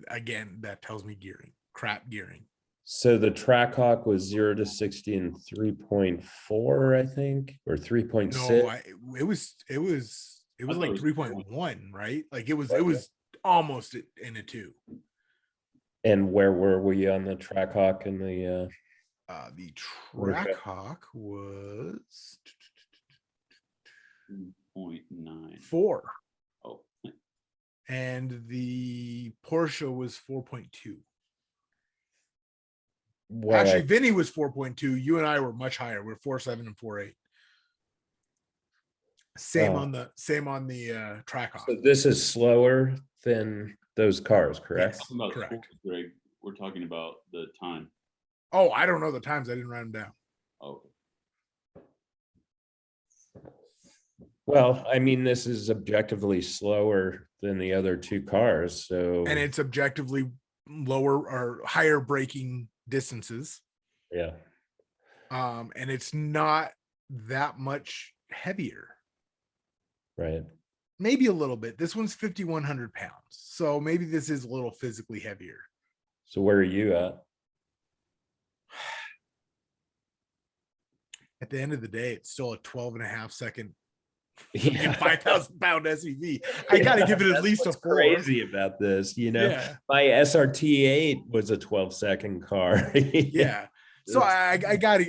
Again, that tells me gearing, crap gearing. So the Trackhawk was 0 to 60 in 3.4, I think, or 3.6. No, it was like it was 3.1, right? Like it was almost in a 2. And where were we on the Trackhawk and the Trackhawk was 2.9. 4. Oh, And the Porsche was 4.2. Actually, Vinny was 4.2. You and I were much higher. We're 4.7 and 4.8. Same on the Trackhawk. So this is slower than those cars, correct? Yes. about Correct. scores, Greg. We're talking about the time. Oh, I don't know the times. I didn't write them down. Oh, Well, I mean, this is objectively slower than the other 2 cars. So, And it's objectively lower or higher braking distances. yeah. And it's not that much heavier. Right. Maybe a little bit. This one's 5,100 pounds. So maybe this is a little physically heavier. So where are you at? At the end of the day, it's still a 12.5 second Yeah. 5,000 pound SUV. I got to give it at That's least a what's 4. Crazy about this, Yeah. My SRT8 was a 12-second car. Yeah. So I gotta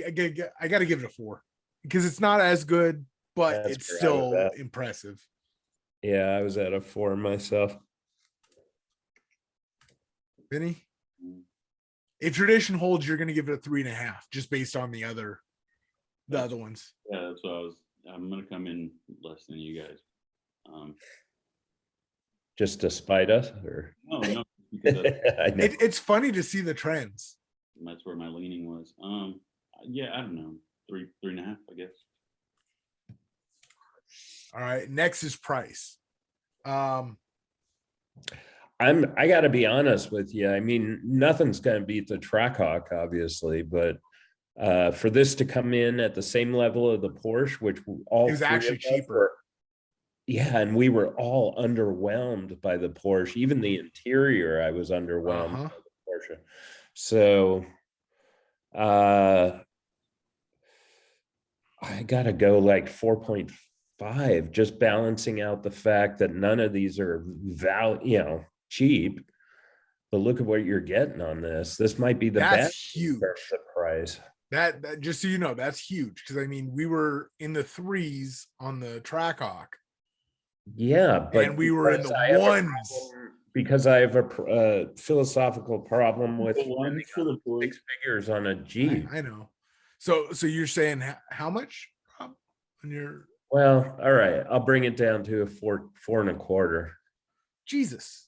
give it a 4 because it's not as good, but That's it's where I was still at. impressive. Yeah, I was at a 4 myself. Vinny, if tradition holds, you're gonna give it a 3.5 just based on the other ones. yeah, that's what I'm gonna come in less than you guys. Just to spite us, or No, because I know. It's funny to see the trends. that's where my leaning was. Yeah, I don't know, 3.5, I guess. All right. Next is price. I got to be honest with you. I mean, nothing's going to beat the Trackhawk, obviously, but for this to come in at the same level of the Porsche, which all It was 3 actually of us cheaper. were- yeah, and we were all underwhelmed by the Porsche. Even the interior, I was underwhelmed by the Porsche. So, I got to go like 4.5, just balancing out the fact that none of these are cheap. But look at what you're getting on this. This might be the That's best huge. price. That just so you know, that's huge because I mean we were in the 3s on the Trackhawk. Yeah, but and we were in because I the have a 1s. because I have a philosophical problem with The ones for the Porsche. 6 figures on a Jeep. I know. So you're saying how much, Rob, on your Well, all right, I'll bring it down to a 4.25. Jesus?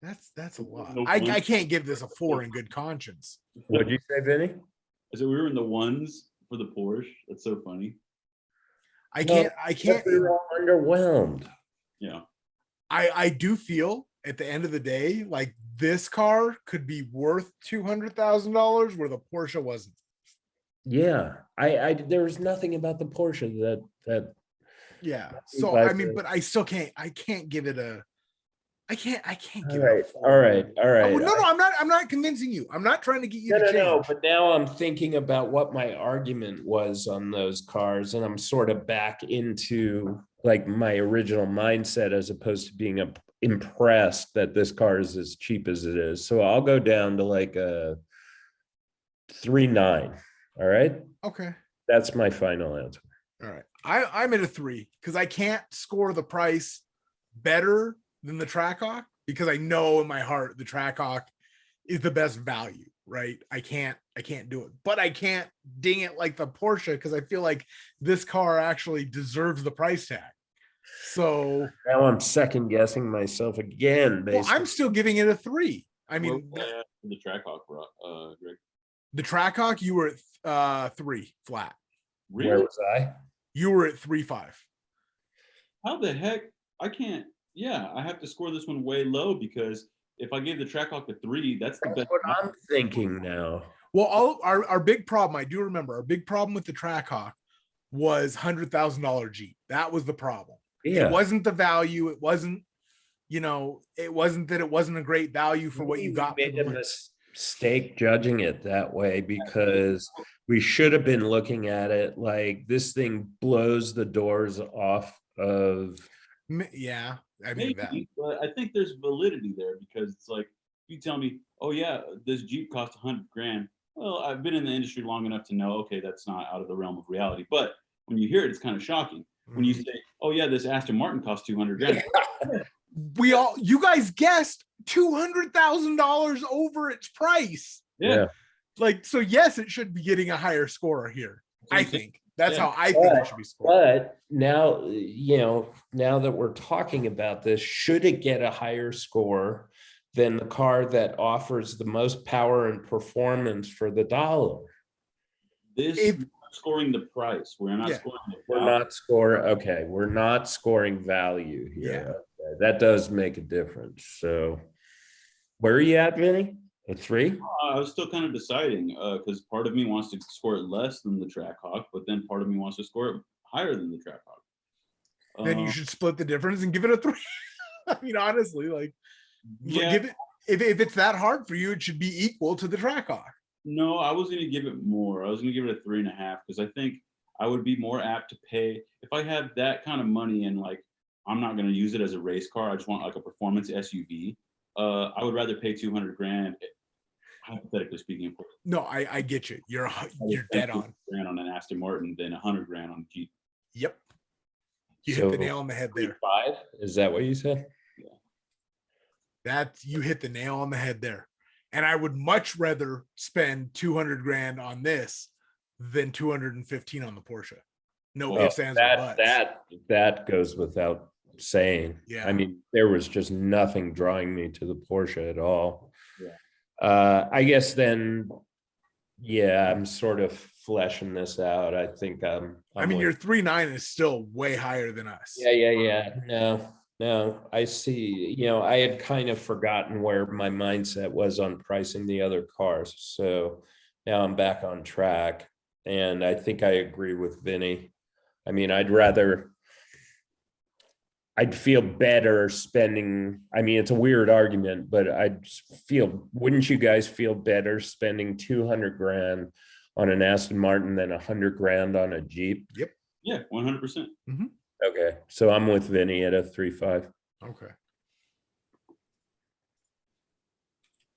That's a lot. The I ones- can't give this a 4 in good conscience. What'd you say, Vinny? I said we were in the 1s for the Porsche. That's so funny. I can't. We were all underwhelmed. Yeah. I do feel at the end of the day, like this car could be worth $200,000 where the Porsche wasn't. Yeah, I there was nothing about the Porsche that Yeah. So I mean, but I still can't. I can't give it a I can't All give right, it a 4. all right, all right. No, I'm not convincing you. I'm not trying to get you to change. No, but now I'm thinking about what my argument was on those cars, and I'm sort of back into like my original mindset as opposed to being impressed that this car is as cheap as it is. So I'll go down to like a 3.9. All right. Okay. That's my final answer. All right. I'm at a 3 because I can't score the price better than the Trackhawk because I know in my heart the Trackhawk is the best value, right? I can't do it, but I can't ding it like the Porsche because I feel like this car actually deserves the price tag. So now I'm second guessing myself again. Well, I'm still giving it a 3. I mean, the Trackhawk, Greg. The Trackhawk, you were at 3 flat. Really? Where was I? You were at 3.5. How the heck? I can't. Yeah, I have to score this one way low because if I gave the Trackhawk a 3, that's the best. What I'm thinking now. Well, our big problem, I do remember, our big problem with the Trackhawk was $100,000 Jeep. That was the problem. Yeah. It wasn't the value. It wasn't, it wasn't that it wasn't a great value for what you got. We made a mistake judging it that way because we should have been looking at it like this thing blows the doors off of. Yeah, I mean that. But I think there's validity there because it's like you tell me, oh yeah, this Jeep cost $100,000. Well, I've been in the industry long enough to know, okay, that's not out of the realm of reality. But when you hear it, it's kind of shocking. When you say, oh yeah, this Aston Martin cost $200,000. You guys guessed $200,000 over its price. Yeah. Like, so yes, it should be getting a higher score here. I think that's how I think it should be scored. But now, now that we're talking about this, should it get a higher score than the car that offers the most power and performance for the dollar? We're scoring the price. We're not scoring the value. We're not scoring. Okay, we're not scoring value here. Yeah. Okay, that does make a difference. So, where are you at, Vinny? A 3? I was still kind of deciding because part of me wants to score it less than the Trackhawk, but then part of me wants to score it higher than the Trackhawk. Then you should split the difference and give it a 3. I mean, honestly, like, give it if it's that hard for you, it should be equal to the Trackhawk. No, I was going to give it more. I was going to give it a 3.5 because I think I would be more apt to pay if I had that kind of money and like I'm not going to use it as a race car. I just want like a performance SUV. I would rather pay $200,000. Hypothetically speaking, no, I get you. You're dead on. On an Aston Martin than $100,000 on a Jeep. Yep, you hit the nail on the head there. 5? Is that what you said? Yeah, you hit the nail on the head there. And I would much rather spend $200,000 on this than $215,000 on the Porsche. No ifs, ands, or buts. That goes without saying. Yeah, I mean, there was just nothing drawing me to the Porsche at all. Yeah. I guess then, I'm sort of fleshing this out. I think I mean, your 3.9 is still way higher than us. Yeah. No, I see. I had kind of forgotten where my mindset was on pricing the other cars. So now I'm back on track. And I think I agree with Vinny. I mean, I'd feel better spending, I mean, it's a weird argument, but wouldn't you guys feel better spending $200,000 on an Aston Martin than $100,000 on a Jeep? Yep. Yeah, 100%. Mm-hmm. Okay. So I'm with Vinny at a 3.5. Okay.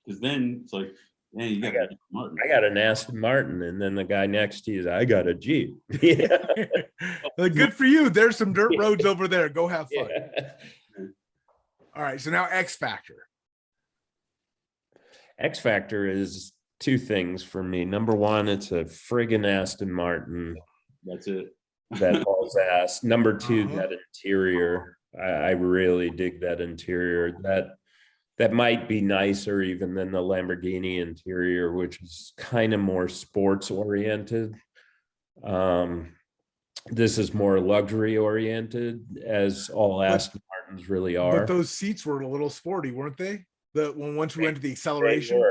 Because then it's like, man, I got an Aston Martin, and then the guy next to you is, I got a Jeep. Yeah. Like, good for you. There's some dirt roads over there. Go have fun. Yeah. All right. So now X Factor. X Factor is 2 things for me. Number 1, it's a friggin' Aston Martin. That's it. That hauls ass. Number 2, that interior. I really dig that interior. That might be nicer even than the Lamborghini interior, which is kind of more sports oriented. This is more luxury oriented, as all Aston Martins really are. But those seats were a little sporty, weren't they? Once we went to the acceleration.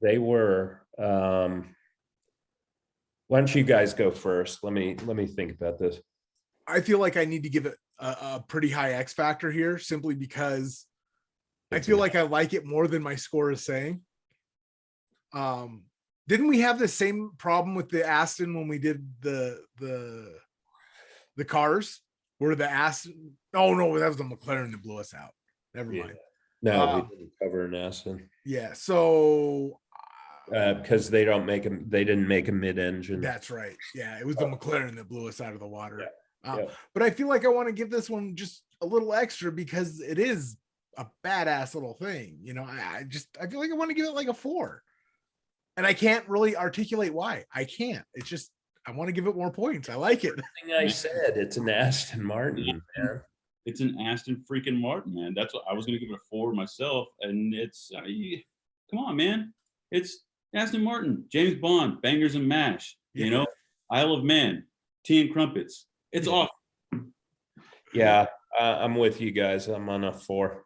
They were. Why don't you guys go first? Let me think about this. I feel like I need to give it a pretty high X factor here, simply because I feel like I like it more than my score is saying. Didn't we have the same problem with the Aston when we did the cars? Where the Aston? Oh no, that was the McLaren that blew us out. Never mind. No, we didn't cover an Aston. Yeah, so because they didn't make a mid-engine. that's right. Yeah, it was the McLaren that blew us out of the water. Yeah. But I feel like I want to give this one just a little extra because it is a badass little thing. You know, I feel like I want to give it like a 4. And I can't really articulate why. I can't. It's just I want to give it more points. I like it. I said it's an Aston Martin, man. It's an Aston freaking Martin, man. That's what I was going to give it a 4 myself. And it's, come on, man. It's Aston Martin, James Bond, Bangers and Mash, you know, Isle of Man, Tea and Crumpets. It's awesome. Yeah, I'm with you guys. I'm on a 4.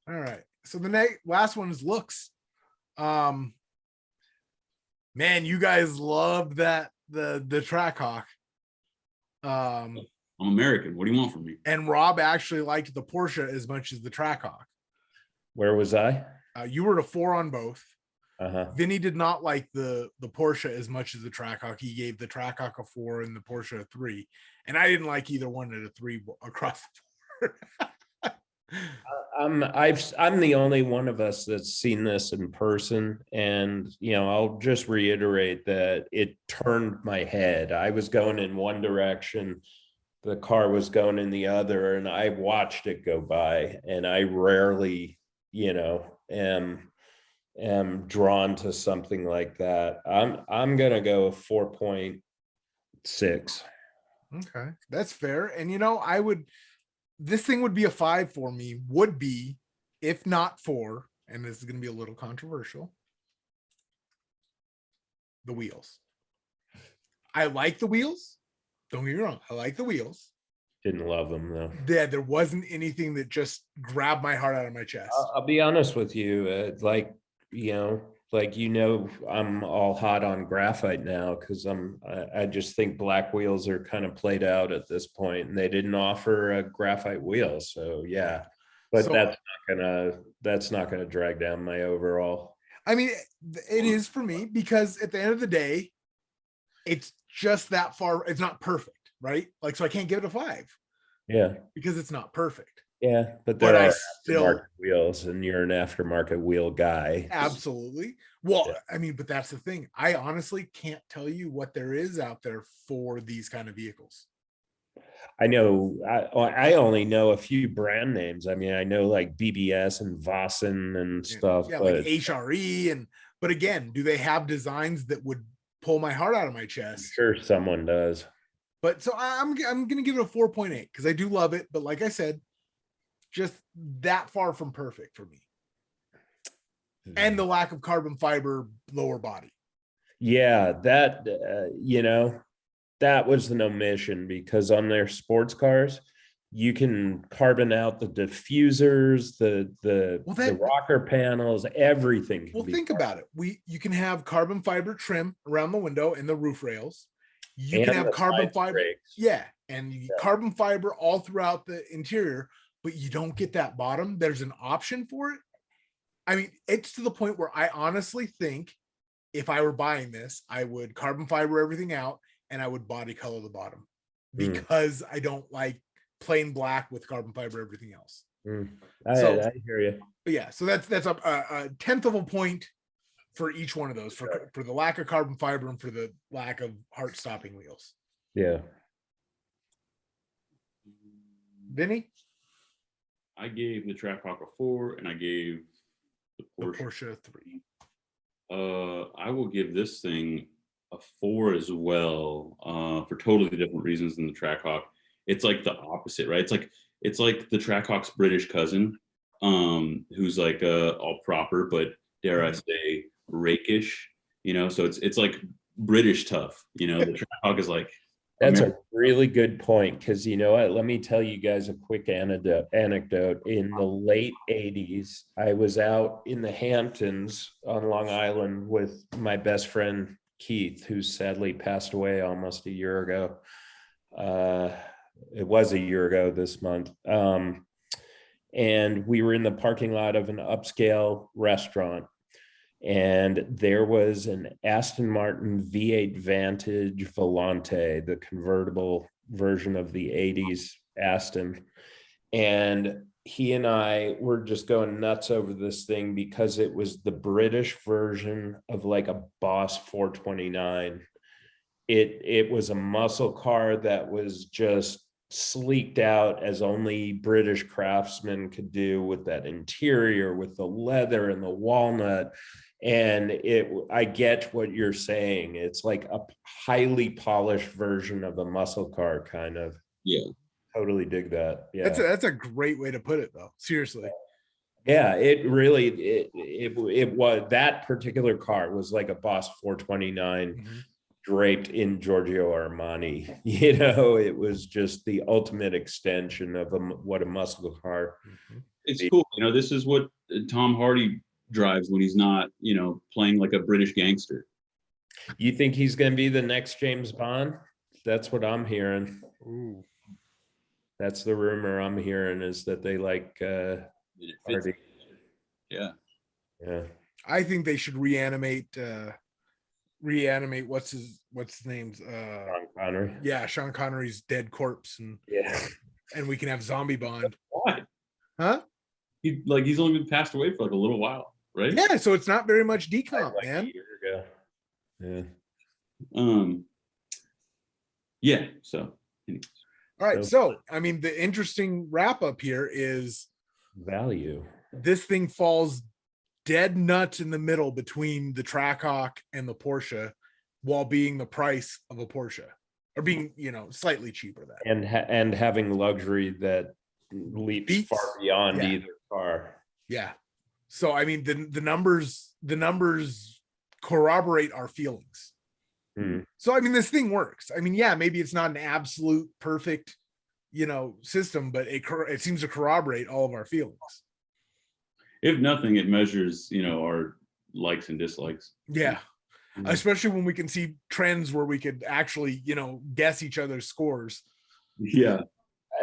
All right. So the last one is looks. Man, you guys loved that the Trackhawk. I'm American. What do you want from me? And Rob actually liked the Porsche as much as the Trackhawk. Where was I? You were at a 4 on both. Uh-huh. Vinny did not like the Porsche as much as the Trackhawk. He gave the Trackhawk a 4 and the Porsche a 3. And I didn't like either one at a 3 across the board. I'm the only one of us that's seen this in person, and I'll just reiterate that it turned my head. I was going in one direction, the car was going in the other, and I watched it go by, and I rarely am drawn to something like that. I'm gonna go 4.6. Okay, that's fair. And this thing would be a 5 for me, would be, if not 4, and this is going to be a little controversial, the wheels. I like the wheels. Don't get me wrong. I like the wheels. Didn't love them though. Yeah, there wasn't anything that just grabbed my heart out of my chest. I'll be honest with you. I'm all hot on graphite now because I just think black wheels are kind of played out at this point, and they didn't offer a graphite wheel. So yeah, but that's not gonna drag down my overall. I mean, it is for me because at the end of the day, it's just that far. It's not perfect, right? Like, so I can't give it a 5. Yeah, because it's not perfect. Yeah, but there are aftermarket wheels, and you're an aftermarket wheel guy. Absolutely. Well, yeah. I mean, but that's the thing. I honestly can't tell you what there is out there for these kind of vehicles. I know. I only know a few brand names. I mean, I know like BBS and Vossen and stuff. Yeah, but like HRE but again, do they have designs that would pull my heart out of my chest? I'm sure someone does. But so I'm going to give it a 4.8 because I do love it. But like I said, just that far from perfect for me. And the lack of carbon fiber lower body. Yeah, that, that was an omission because on their sports cars, you can carbon out the diffusers, the rocker panels, everything. Well, think about it. You can have carbon fiber trim around the window and the roof rails. You can have carbon fiber. Brakes. Yeah. And carbon fiber all throughout the interior, but you don't get that bottom. There's an option for it. I mean, it's to the point where I honestly think if I were buying this, I would carbon fiber everything out and I would body color the bottom because I don't like plain black with carbon fiber everything else. I hear you. But yeah, so that's a 10th of a point for each one of those for the lack of carbon fiber and for the lack of heart stopping wheels. Yeah. Vinny? I gave the Trackhawk a 4 and I gave the Porsche a 3. I will give this thing a 4 as well, for totally different reasons than the Trackhawk. It's like the opposite, right? It's like the Trackhawk's British cousin, who's like all proper, but dare I say rakish, so it's like British tough, the Trackhawk is like. That's a really good point because you know what? Let me tell you guys a quick anecdote. In the late 80s, I was out in the Hamptons on Long Island with my best friend Keith, who sadly passed away almost a year ago. It was a year ago this month. and we were in the parking lot of an upscale restaurant, and there was an Aston Martin V8 Vantage Volante, the convertible version of the 80s Aston. And he and I were just going nuts over this thing because it was the British version of like a Boss 429. It was a muscle car that was just sleeked out as only British craftsmen could do, with that interior, with the leather and the walnut. And I get what you're saying. It's like a highly polished version of a muscle car, kind of. Yeah. Totally dig that. Yeah. That's a great way to put it, though. Seriously. Yeah, it really, it was, that particular car was like a Boss 429 draped in Giorgio Armani. You know, it was just the ultimate extension of what a muscle car. It's cool. You know, this is what Tom Hardy drives when he's not, you know, playing like a British gangster. You think he's going to be the next James Bond? That's what I'm hearing. Ooh. That's the rumor I'm hearing, is that they like Hardy. Yeah. Yeah. I think they should reanimate what's his name's Sean Connery. Yeah, Sean Connery's dead corpse, and Yeah. and we can have Zombie Bond. Why? Huh? He's only been passed away for like a little while, right? Yeah, so it's not very much decomp, Like man. a year ago. Yeah. Yeah. So anyways. All right, so I mean, the interesting wrap up here is Value. this thing falls dead nuts in the middle between the Trackhawk and the Porsche, while being the price of a Porsche, or being, you know, slightly cheaper than. And having luxury that leaps Beats. far beyond Yeah. either car. Yeah. So I mean, the numbers corroborate our feelings. So I mean, this thing works. I mean, yeah, maybe it's not an absolute perfect, you know, system, but it seems to corroborate all of our feelings. If nothing, it measures, you know, our likes and dislikes. Yeah. Especially when we can see trends where we could actually, you know, guess each other's scores. Yeah.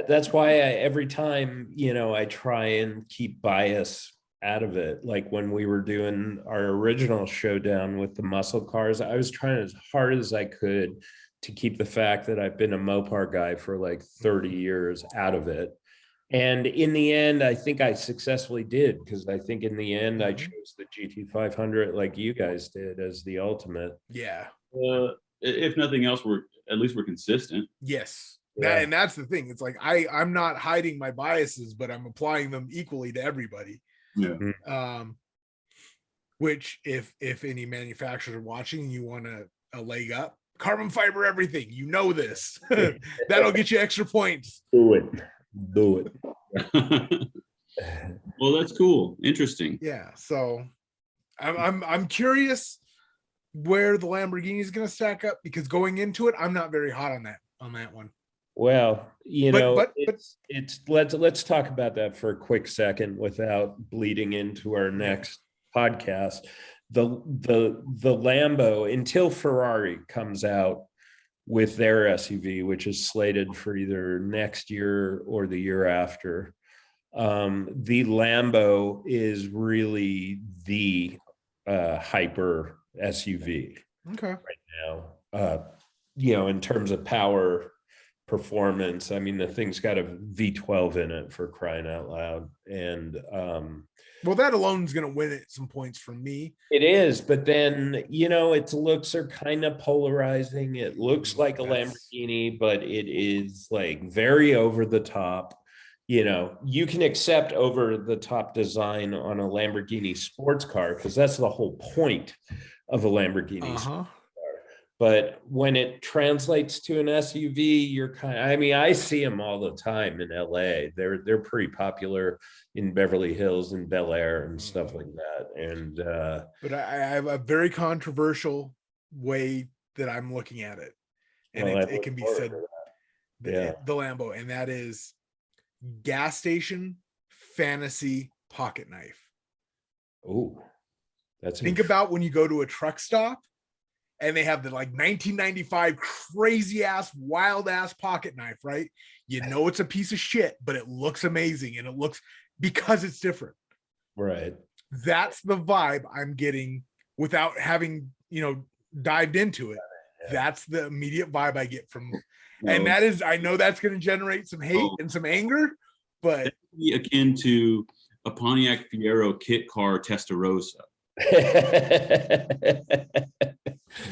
That's why every time, you know, I try and keep bias out of it. Like when we were doing our original showdown with the muscle cars, I was trying as hard as I could to keep the fact that I've been a Mopar guy for like 30 years out of it. And in the end, I think I successfully did, because I think in the end, I chose the GT500 like you guys did as the ultimate. Yeah. If nothing else, we're consistent. Yes. Yeah. And that's the thing. It's like I'm not hiding my biases, but I'm applying them equally to everybody. Yeah. Which if any manufacturers are watching, you want a leg up, carbon fiber everything, you know this. That'll get you extra points. Do it. Well, that's cool. Interesting. Yeah. So I'm curious where the Lamborghini is going to stack up, because going into it, I'm not very hot on that one. Well, you know, but it's let's talk about that for a quick second without bleeding into our next podcast. The Lambo, until Ferrari comes out with their SUV, which is slated for either next year or the year after, the Lambo is really the hyper SUV Okay. right now. You know, in terms of power, performance, I mean, the thing's got a V12 in it, for crying out loud. And well, that alone is going to win it some points from me. it is, but then, you know, its looks are kind of polarizing. It looks like a Lamborghini, but it is like very over the top. You know, you can accept over the top design on a Lamborghini sports car, because that's the whole point of a Lamborghini sports car. But when it translates to an SUV, you're I mean, I see them all the time in LA. They're pretty popular in Beverly Hills and Bel Air and stuff like that. And but I have a very controversial way that I'm looking at it, and it can be said, the Lambo, and that is gas station fantasy pocket knife. Oh, think about when you go to a truck stop and they have the like 1995 crazy ass, wild ass pocket knife, right? You know, it's a piece of shit, but it looks amazing. And it looks, because it's different. Right. That's the vibe I'm getting without having, dived into it. That's the immediate vibe I get from, and that is, I know that's going to generate some hate and some anger, but that'd be akin to a Pontiac Fiero kit car Testarossa. I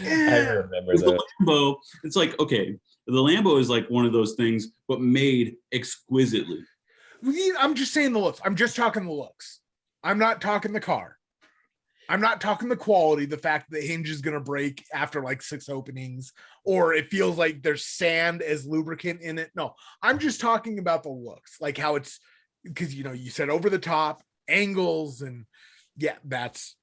remember The that. Lambo, it's like, okay, the Lambo is like one of those things, but made exquisitely. I'm just saying the looks. I'm just talking the looks. I'm not talking the car. I'm not talking the quality, the fact that the hinge is going to break after like 6 openings, or it feels like there's sand as lubricant in it. No, I'm just talking about the looks, like how it's, because, you said over the top angles, and yeah, that's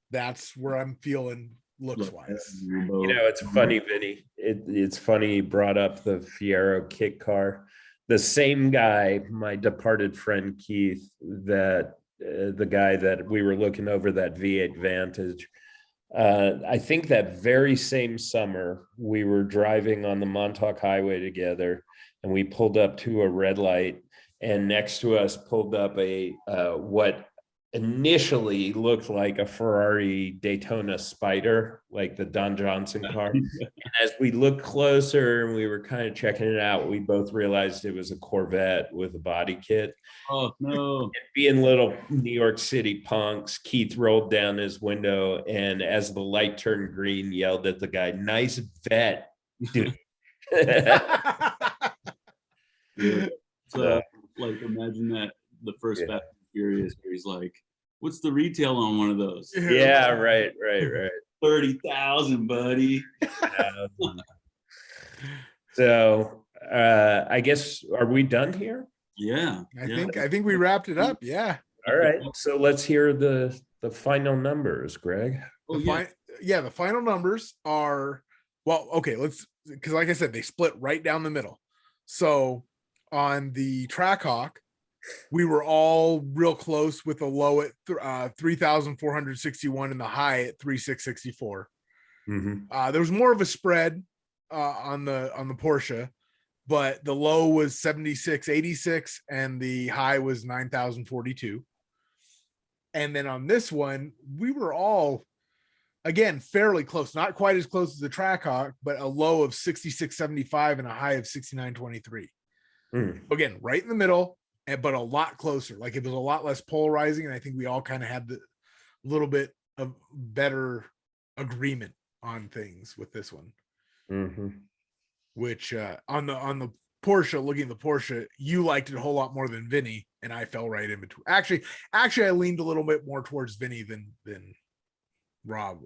where I'm feeling looks wise. It's funny, Vinny. It's funny you brought up the Fiero kit car. The same guy, my departed friend Keith, that the guy that we were looking over that V8 Vantage. I think that very same summer we were driving on the Montauk Highway together, and we pulled up to a red light, and next to us pulled up a what initially looked like a Ferrari Daytona Spider, like the Don Johnson car. And as we looked closer and we were kind of checking it out, we both realized it was a Corvette with a body kit. Oh no. And being little New York City punks, Keith rolled down his window and as the light turned green, yelled at the guy, "Nice vet, dude." Yeah. So like imagine that the first Fast and Furious where he's like, what's the retail on one of those? Yeah, right. 30,000, buddy. So I guess, are we done here? Yeah. I think we wrapped it up. Yeah. All right. So let's hear the final numbers, Greg. The final numbers are, well, okay, because like I said, they split right down the middle. So on the Trackhawk, we were all real close, with a low at 3,461 and the high at 3,664. Mm-hmm. There was more of a spread on the Porsche, but the low was 7,686 and the high was 9,042. And then on this one, we were all, again, fairly close, not quite as close as the Trackhawk, but a low of 6,675 and a high of 6,923. Again, right in the middle, but a lot closer. Like it was a lot less polarizing, and I think we all kind of had the little bit of better agreement on things with this one. Mm-hmm. Which on the Porsche, looking at the Porsche, you liked it a whole lot more than Vinny, and I fell right in between. Actually, I leaned a little bit more towards Vinny than Rob.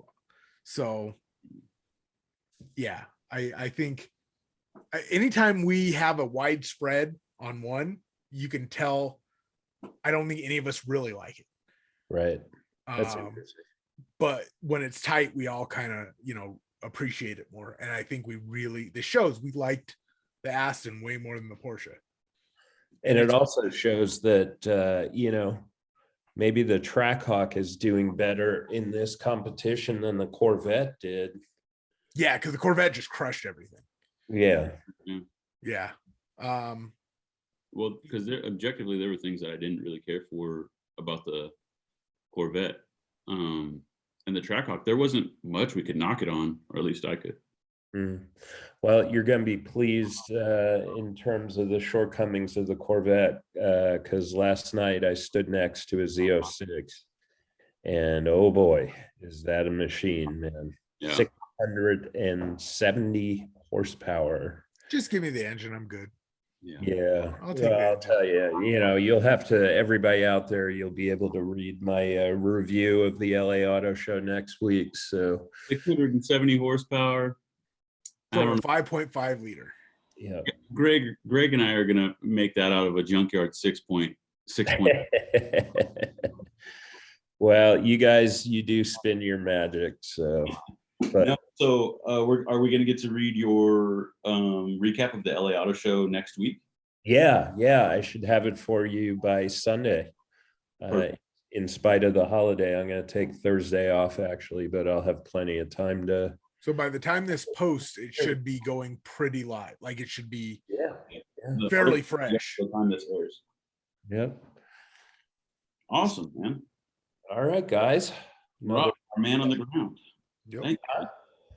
So yeah, I think anytime we have a wide spread on one, you can tell I don't think any of us really like it. Right. That's interesting. But when it's tight, we all kind of, appreciate it more. And I think this shows we liked the Aston way more than the Porsche. And it also shows that, maybe the Trackhawk is doing better in this competition than the Corvette did. Yeah, because the Corvette just crushed everything. Yeah. Yeah. Well, because objectively there were things that I didn't really care for about the Corvette. And the Trackhawk, there wasn't much we could knock it on, or at least I could. Well, you're going to be pleased in terms of the shortcomings of the Corvette, because last night I stood next to a Z06, and oh boy, is that a machine, man. Yeah. 670 horsepower. Just give me the engine, I'm good. Yeah. I'll tell you, you'll have to, everybody out there, you'll be able to read my review of the LA Auto Show next week. So 670 horsepower. From a 5.5 liter. Yeah. Greg and I are going to make that out of a junkyard 6.6. Well, you guys, you do spin your magic. So, but no, so are we going to get to read your recap of the LA Auto Show next week? Yeah. I should have it for you by Sunday. In spite of the holiday, I'm going to take Thursday off actually, but I'll have plenty of time to. So by the time this posts, it should be going pretty live. Like it should be fairly fresh. The time this airs. Yep. Awesome, man. All right, guys. Rob, our man on the ground. Yep. Thank you.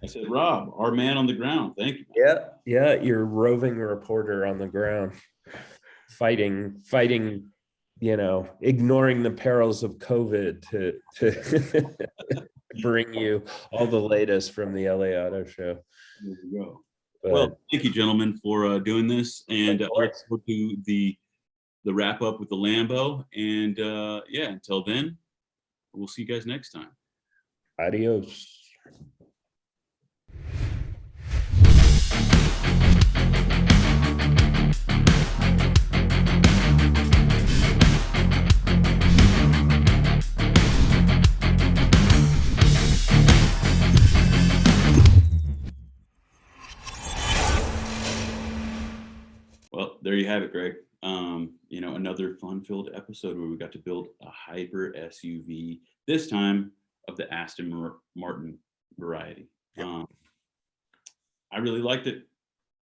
I said, Rob, our man on the ground. Thank you. Yeah, you're roving reporter on the ground, fighting, ignoring the perils of COVID to bring you all the latest from the LA Auto Show. There you go. But, well, thank you, gentlemen, for doing this, and let's go to the wrap up with the Lambo. And yeah, until then, we'll see you guys next time. adios. Well, there you have it, Greg. Another fun-filled episode where we got to build a hyper SUV, this time of the Aston Martin variety. Yep. I really liked it.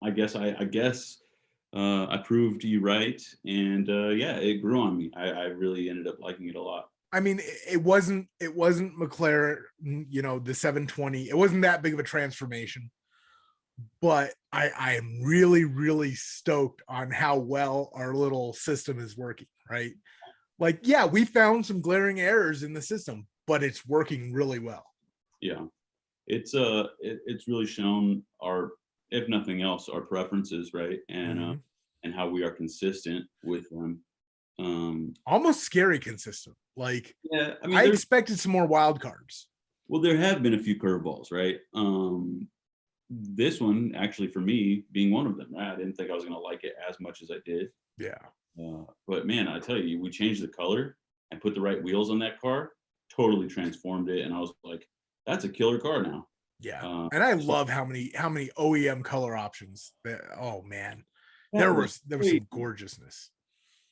I guess I proved you right, and yeah, it grew on me. I really ended up liking it a lot. I mean, it wasn't McLaren, the 720. It wasn't that big of a transformation, but I am really, really stoked on how well our little system is working, right? Like, yeah, we found some glaring errors in the system, but it's working really well. Yeah, it's really shown our, if nothing else, our preferences, right? And and how we are consistent with them. Almost scary consistent. Like, yeah, I mean, I expected some more wild cards. Well, there have been a few curveballs, right? This one, actually, for me, being one of them, right? I didn't think I was going to like it as much as I did. Yeah. But man, I tell you, we changed the color and put the right wheels on that car, totally transformed it. And I was like, that's a killer car now. Yeah. And I love how many OEM color options. Oh man, there was some gorgeousness.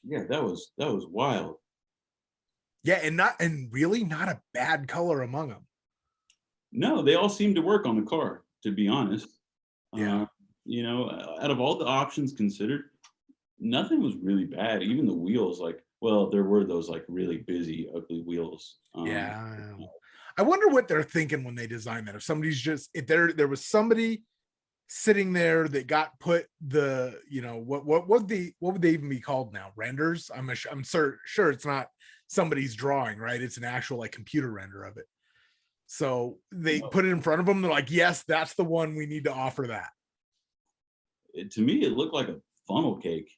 Yeah, that was wild. Yeah, and really not a bad color among them. No, they all seem to work on the car, to be honest. Yeah. Out of all the options considered, nothing was really bad. Even the wheels, like, well, there were those like really busy, ugly wheels. Yeah. I wonder what they're thinking when they design that. If there was somebody sitting there that got put the, what would they even be called now? Renders? I'm sure it's not somebody's drawing, right? It's an actual like computer render of it. So they put it in front of them. They're like, yes, that's the one, we need to offer that. To me, it looked like a funnel cake.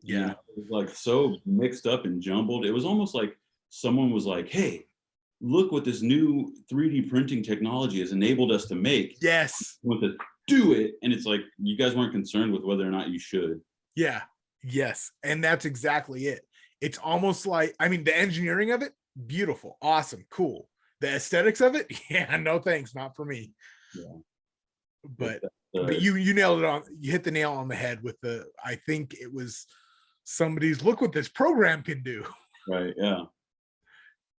Yeah. It was like so mixed up and jumbled. It was almost like someone was like, hey, look what this new 3D printing technology has enabled us to make. Yes. Want to do it. And it's like, you guys weren't concerned with whether or not you should. Yeah. Yes. And that's exactly it. It's almost like, I mean, the engineering of it, beautiful, awesome, cool. The aesthetics of it, yeah, no thanks, not for me. Yeah. But you nailed it on. You hit the nail on the head with I think it was somebody's, look what this program can do. Right. Yeah.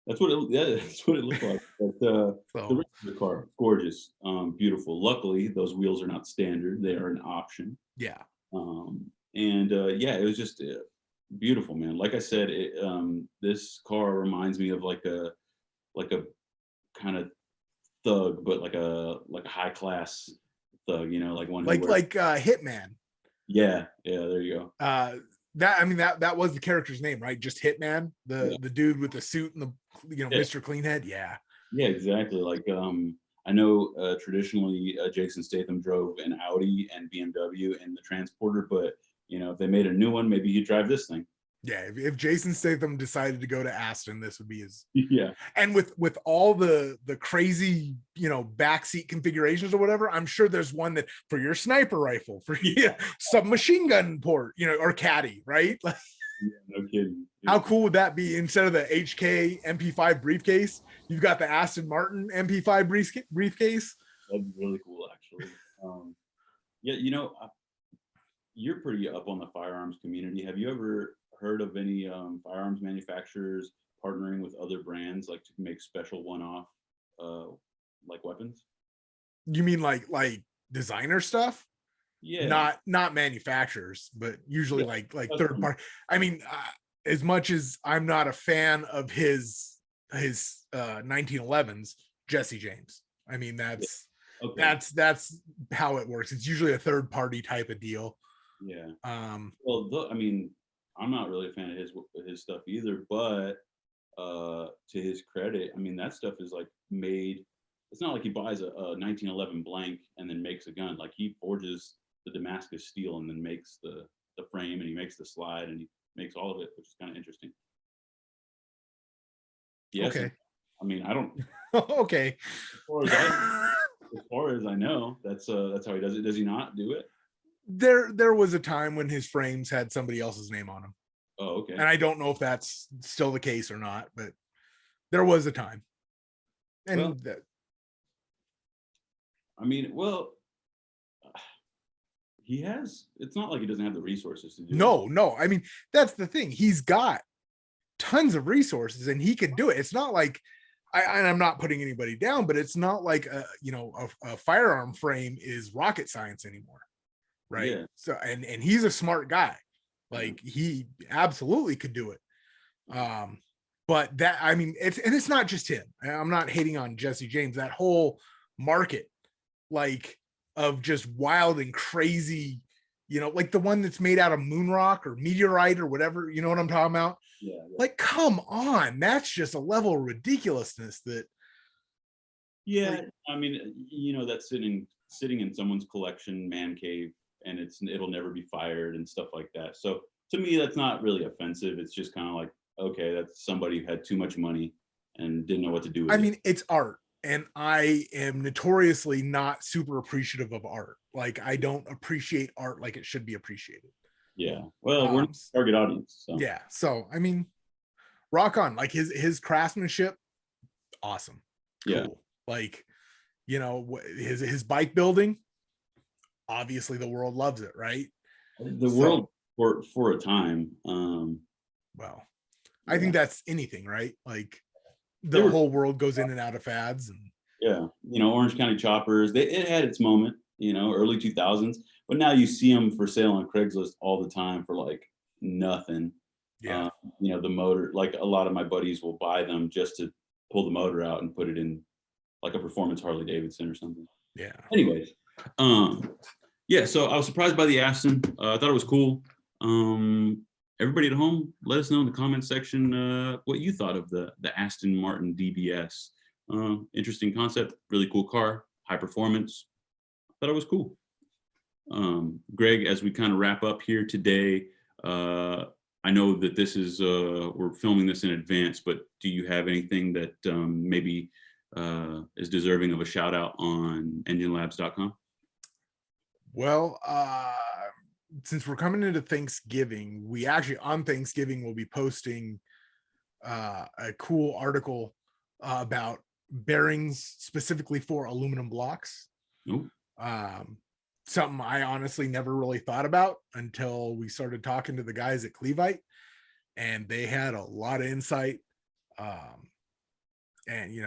That's what it looked like. But the rest of the car, gorgeous, beautiful. Luckily, those wheels are not standard; they are an option. Yeah. Yeah, it was just beautiful, man. Like I said, this car reminds me of like a kind of thug, but like a high class thug, like one like Hitman. Yeah, there you go. That was the character's name, right? Just Hitman, the dude with the suit and the Mr. Cleanhead. Yeah, exactly. Like I know traditionally Jason Statham drove an Audi and BMW in the Transporter, but if they made a new one, maybe he'd drive this thing. Yeah, if Jason Statham decided to go to Aston, this would be his. Yeah. And with all the crazy backseat configurations or whatever, I'm sure there's one that for your sniper rifle, for submachine gun port, or caddy, right? Like, no kidding. How cool would that be? Instead of the HK MP5 briefcase, you've got the Aston Martin MP5 briefcase. That'd be really cool, actually. Yeah, you're pretty up on the firearms community. Have you ever heard of any firearms manufacturers partnering with other brands, like to make special one-off like weapons? You mean like designer stuff? Yeah. Not manufacturers, but usually like third party. I mean, as much as I'm not a fan of his 1911s, Jesse James. I mean, that's how it works. It's usually a third party type of deal. Yeah. Well, I mean, I'm not really a fan of his stuff either, but to his credit, I mean, that stuff is like made. It's not like he buys a 1911 blank and then makes a gun. Like he forges the Damascus steel and then makes the frame, and he makes the slide, and he makes all of it, which is kind of interesting. Yes. Okay. I mean, I don't. Okay. As far as I know, that's how he does it. Does he not do it? There was a time when his frames had somebody else's name on them. Oh, okay. And I don't know if that's still the case or not, but there was a time. And I mean, well, he has. It's not like he doesn't have the resources to do it. No. I mean, that's the thing. He's got tons of resources, and he can do it. It's not like I'm not putting anybody down, but it's not like a firearm frame is rocket science anymore, right? Yeah. So and he's a smart guy. Like he absolutely could do it. But that, I mean, it's not just him. I'm not hating on Jesse James. That whole market, like, of just wild and crazy, like the one that's made out of moon rock or meteorite or whatever, you know what I'm talking about? Yeah. Like, come on, that's just a level of ridiculousness that. Yeah, like, I mean, that's sitting in someone's collection man cave, and it'll never be fired and stuff like that. So to me, that's not really offensive. It's just kind of like, okay, that's somebody who had too much money and didn't know what to do with it. I mean, it's art, and I am notoriously not super appreciative of art. Like, I don't appreciate art like it should be appreciated. Yeah. Well, we're target audience. So. Yeah. So, I mean, rock on. Like his craftsmanship, awesome. Cool. Yeah. Like, his bike building, obviously the world loves it, right? The world for a time. Well, I think that's anything, right? Like the whole world goes in and out of fads. And yeah, Orange County Choppers, it had its moment, early 2000s, but now you see them for sale on Craigslist all the time for like nothing. Yeah. The motor, like a lot of my buddies will buy them just to pull the motor out and put it in like a performance Harley Davidson or something. Yeah. Anyways, yeah, so I was surprised by the Aston. I thought it was cool. Everybody at home, let us know in the comment section what you thought of the Aston Martin DBX. Interesting concept, really cool car, high performance. Thought it was cool. Greg, as we kind of wrap up here today, I know that this is we're filming this in advance, but do you have anything that maybe is deserving of a shout out on enginelabs.com? Well, since we're coming into Thanksgiving, we actually on Thanksgiving will be posting a cool article about bearings specifically for aluminum blocks. Nope. Something I honestly never really thought about until we started talking to the guys at Clevite, and they had a lot of insight. And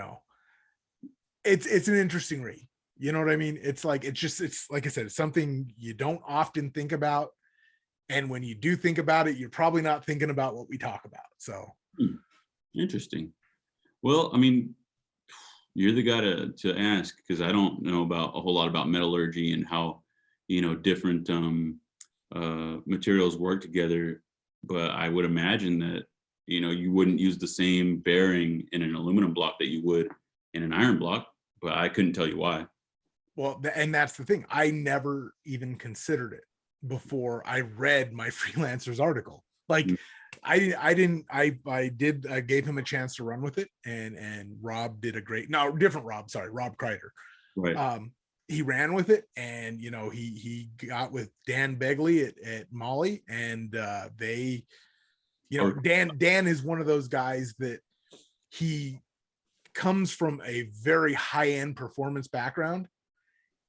it's an interesting read. You know what I mean? It's like I said, it's something you don't often think about. And when you do think about it, you're probably not thinking about what we talk about. So interesting. Well, I mean, you're the guy to ask, because I don't know about a whole lot about metallurgy and how different materials work together. But I would imagine that you wouldn't use the same bearing in an aluminum block that you would in an iron block. But I couldn't tell you why. Well, and that's the thing. I never even considered it before I read my freelancer's article. Like I gave him a chance to run with it, and Rob did a great, different Rob, sorry, Rob Kreider. Right. He ran with it, and he got with Dan Begley at Molly, and they, Dan is one of those guys that he comes from a very high-end performance background,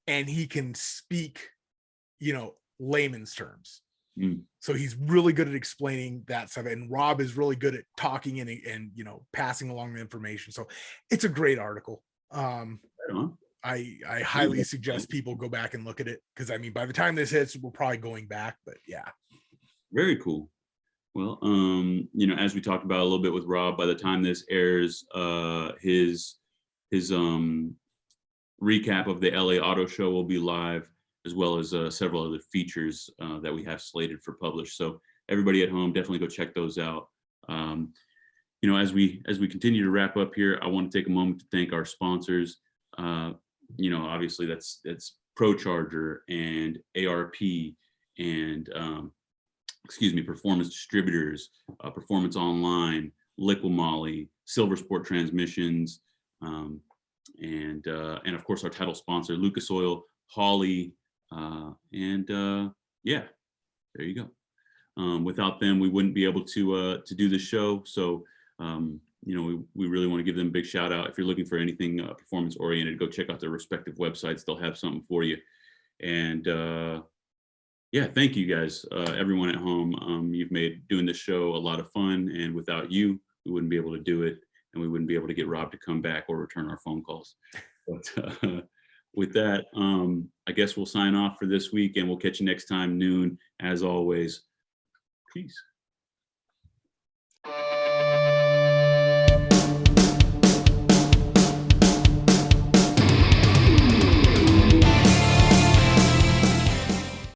and he can speak, layman's terms. So he's really good at explaining that stuff, and Rob is really good at talking and passing along the information. So it's a great article. I highly suggest people go back and look at it, because I mean, by the time this hits, we're probably going back, but yeah. Very cool. Well, you know, as we talked about a little bit with Rob, by the time this airs, his recap of the LA Auto Show will be live, as well as several other features that we have slated for publish. So everybody at home, definitely go check those out. You know, as we continue to wrap up here, I want to take a moment to thank our sponsors. You know, obviously that's ProCharger and ARP and excuse me, Performance Distributors, Performance Online, Liqui Moly, Silver Sport Transmissions, and of course our title sponsor, Lucas Oil, Holley, and yeah, there you go. Without them, we wouldn't be able to do the show. So you know, we really want to give them a big shout out. If you're looking for anything performance oriented, go check out their respective websites. They'll have something for you. And yeah, thank you guys, everyone at home. You've made doing this show a lot of fun, and without you, we wouldn't be able to do it, and we wouldn't be able to get Rob to come back or return our phone calls. But with that, I guess we'll sign off for this week, and we'll catch you next time, noon. As always, peace.